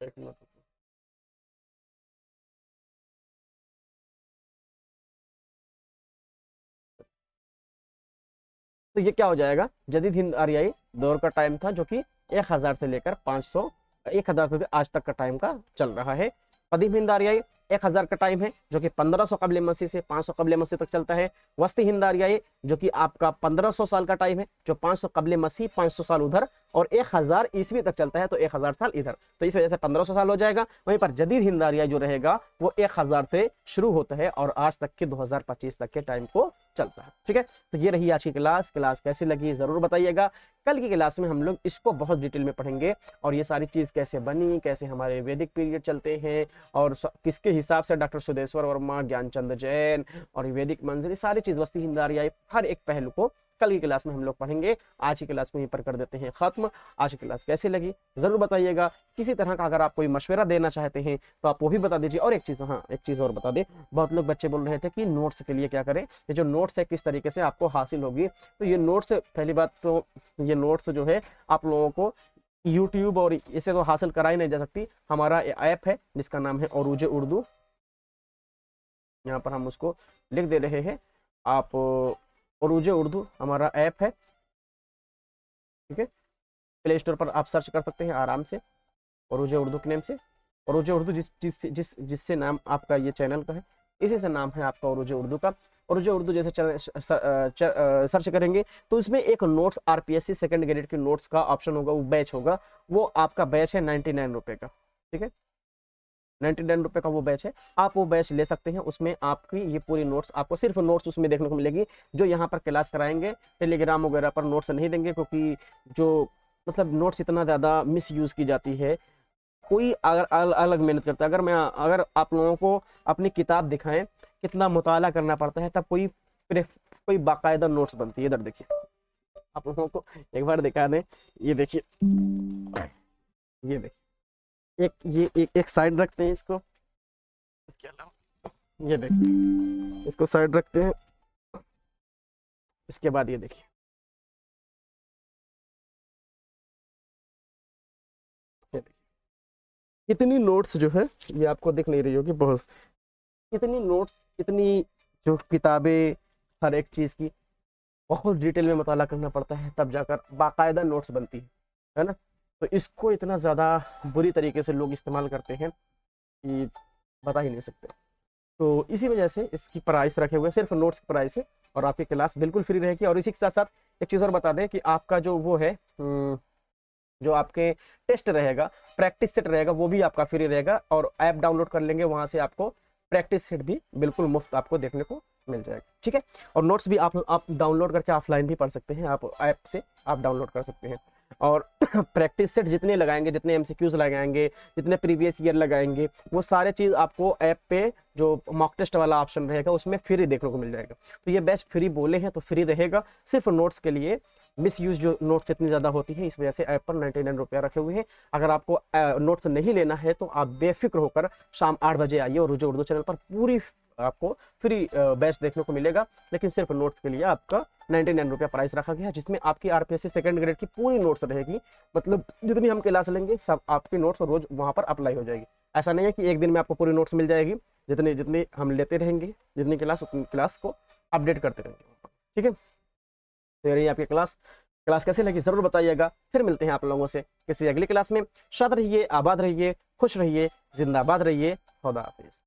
एक मिनट। तो ये क्या हो जाएगा, जदीद हिंद आर्याई दौर का टाइम था, जो कि 1000 से लेकर 500 1000 से आज तक का टाइम का चल रहा है। कदीम हिंद आर्याई 1000 का टाइम है, जो कि 1500 कबले मसीह से 500 कबले मसीह तक चलता है। वस्ती हिंद आर्याई जो कि आपका 1500 साल का टाइम है, जो 500 कबले मसीह 500 साल उधर और 1000 ईस्वी तक चलता है, तो 1000 साल इधर, तो इस वजह से 1500 साल हो जाएगा। वहीं पर जदीद हिंद आर्याई जो रहेगा वो 1000 से शुरू होता है और आज तक के 2025 तक के टाइम को चलता है, ठीक है। तो ये रही आज की क्लास कैसी लगी जरूर बताइएगा। कल की क्लास में हम लोग इसको बहुत डिटेल में पढ़ेंगे और ये सारी चीज कैसे बनी, कैसे हमारे वैदिक पीरियड चलते हैं और किसके हिसाब से डॉक्टर सुदेश्वर वर्मा, ज्ञानचंद जैन और वैदिक मंजिल, सारी चीज वस्ती हिंद आर्याई हर एक पहलू को कल की क्लास में हम लोग पढ़ेंगे। आज की क्लास को यहीं पर कर देते हैं खत्म। आज की क्लास कैसी लगी जरूर बताइएगा। किसी तरह का अगर आप कोई मशवरा देना चाहते हैं तो आप वो भी बता दीजिए। और एक चीज, हाँ एक चीज और बता दे, बहुत लोग बच्चे बोल रहे थे कि नोट्स के लिए क्या करें, ये जो नोट्स है किस तरीके से आपको हासिल होगी। तो ये नोट्स, पहली बात तो ये नोट्स जो है आप लोगों को यूट्यूब और इसे तो हासिल कराई नहीं जा सकती। हमारा ऐप है जिसका नाम है ओरूज उर्दू, यहाँ पर हम उसको लिख दे रहे हैं। आप ओरूज उर्दू हमारा ऐप है, ठीक है। प्ले स्टोर पर आप सर्च कर सकते हैं आराम से ओरूज उर्दू के नेम से। ओरूज उर्दू जिससे नाम आपका ये चैनल का है, इसी से नाम है आपका ओरूज उर्दू का। ओरूज उर्दू जैसे सर्च करेंगे तो उसमें एक नोट्स आरपीएससी सेकंड ग्रेड के नोट्स का ऑप्शन होगा, वो बैच होगा। वो आपका बैच है 99 रुपए का, ठीक है। 99 रुपए का वो बैच है, आप वो बैच ले सकते हैं। उसमें आपकी ये पूरी नोट्स, आपको सिर्फ नोट्स उसमें देखने को मिलेगी। जो यहाँ पर क्लास कराएंगे टेलीग्राम वगैरह पर नोट्स नहीं देंगे, क्योंकि जो मतलब नोट्स इतना ज़्यादा मिस यूज़ की जाती है। कोई अगर अलग मेहनत करता है, अगर आप लोगों को अपनी किताब दिखाएं कितना मुताला करना पड़ता है, तब कोई बाकायदा नोट्स बनती है। इधर देखिए, आप लोगों को एक बार दिखा दें, ये देखिए, ये देखिए, एक साइड रखते हैं इसको, इसके अलावा ये देखिए, इसको साइड रखते हैं। इसके बाद ये देखिए, इतनी नोट्स जो है ये आपको दिख नहीं रही होगी, बहुत इतनी नोट्स, इतनी जो किताबें, हर एक चीज़ की बहुत डिटेल में मुताला करना पड़ता है, तब जाकर बाकायदा नोट्स बनती है ना। तो इसको इतना ज़्यादा बुरी तरीके से लोग इस्तेमाल करते हैं कि बता ही नहीं सकते। तो इसी वजह से इसकी प्राइस रखे हुए, सिर्फ नोट्स की प्राइस है और आपकी क्लास बिल्कुल फ्री रहेगी। और इसी के साथ साथ एक चीज़ और बता दें कि आपका जो वो है जो आपके टेस्ट रहेगा, प्रैक्टिस सेट रहेगा, वो भी आपका फ्री रहेगा। और ऐप डाउनलोड कर लेंगे, वहां से आपको प्रैक्टिस सेट भी बिल्कुल मुफ्त आपको देखने को मिल जाएगा। ठीक है, और नोट्स भी आप डाउनलोड करके ऑफलाइन भी पढ़ सकते हैं, आप ऐप से आप डाउनलोड कर सकते हैं। और प्रैक्टिस सेट जितने लगाएंगे, जितने एमसीक्यूज लगाएंगे, जितने प्रीवियस ईयर लगाएंगे, वो सारे चीज़ आपको ऐप पे जो मॉक टेस्ट वाला ऑप्शन रहेगा उसमें फ्री देखने को मिल जाएगा। तो ये बेस्ट फ्री बोले हैं तो फ्री रहेगा सिर्फ नोट्स के लिए। मिस यूज जो नोट्स इतनी ज़्यादा होती है, इस वजह से ऐप पर 99 रुपया रखे हुए हैं। अगर आपको नोट्स नहीं लेना है तो आप बेफिक्र होकर शाम 8 बजे आइए और रुझे उर्दू चैनल पर पूरी आपको फ्री बैच देखने को मिलेगा। लेकिन सिर्फ नोट्स के लिए आपका 99 रुपया प्राइस रखा गया है, जिसमें आपकी आरपीएससी सेकंड ग्रेड की पूरी नोट्स रहेगी। मतलब जितनी हम क्लास लेंगे सब आपकी नोट्स रोज वहां पर अप्लाई हो जाएगी। ऐसा नहीं है कि एक दिन में आपको पूरी नोट्स मिल जाएगी, जितनी जितनी हम लेते रहेंगे, जितनी क्लास उतनी क्लास को अपडेट करते रहेंगे। ठीक है, तो ये रही आपकी क्लास कैसे लगी जरूर बताइएगा। फिर मिलते हैं आप लोगों से किसी अगली क्लास में। शाद रहिए, आबाद रहिए, खुश रहिए, जिंदाबाद रहिए। खुदा हाफिज।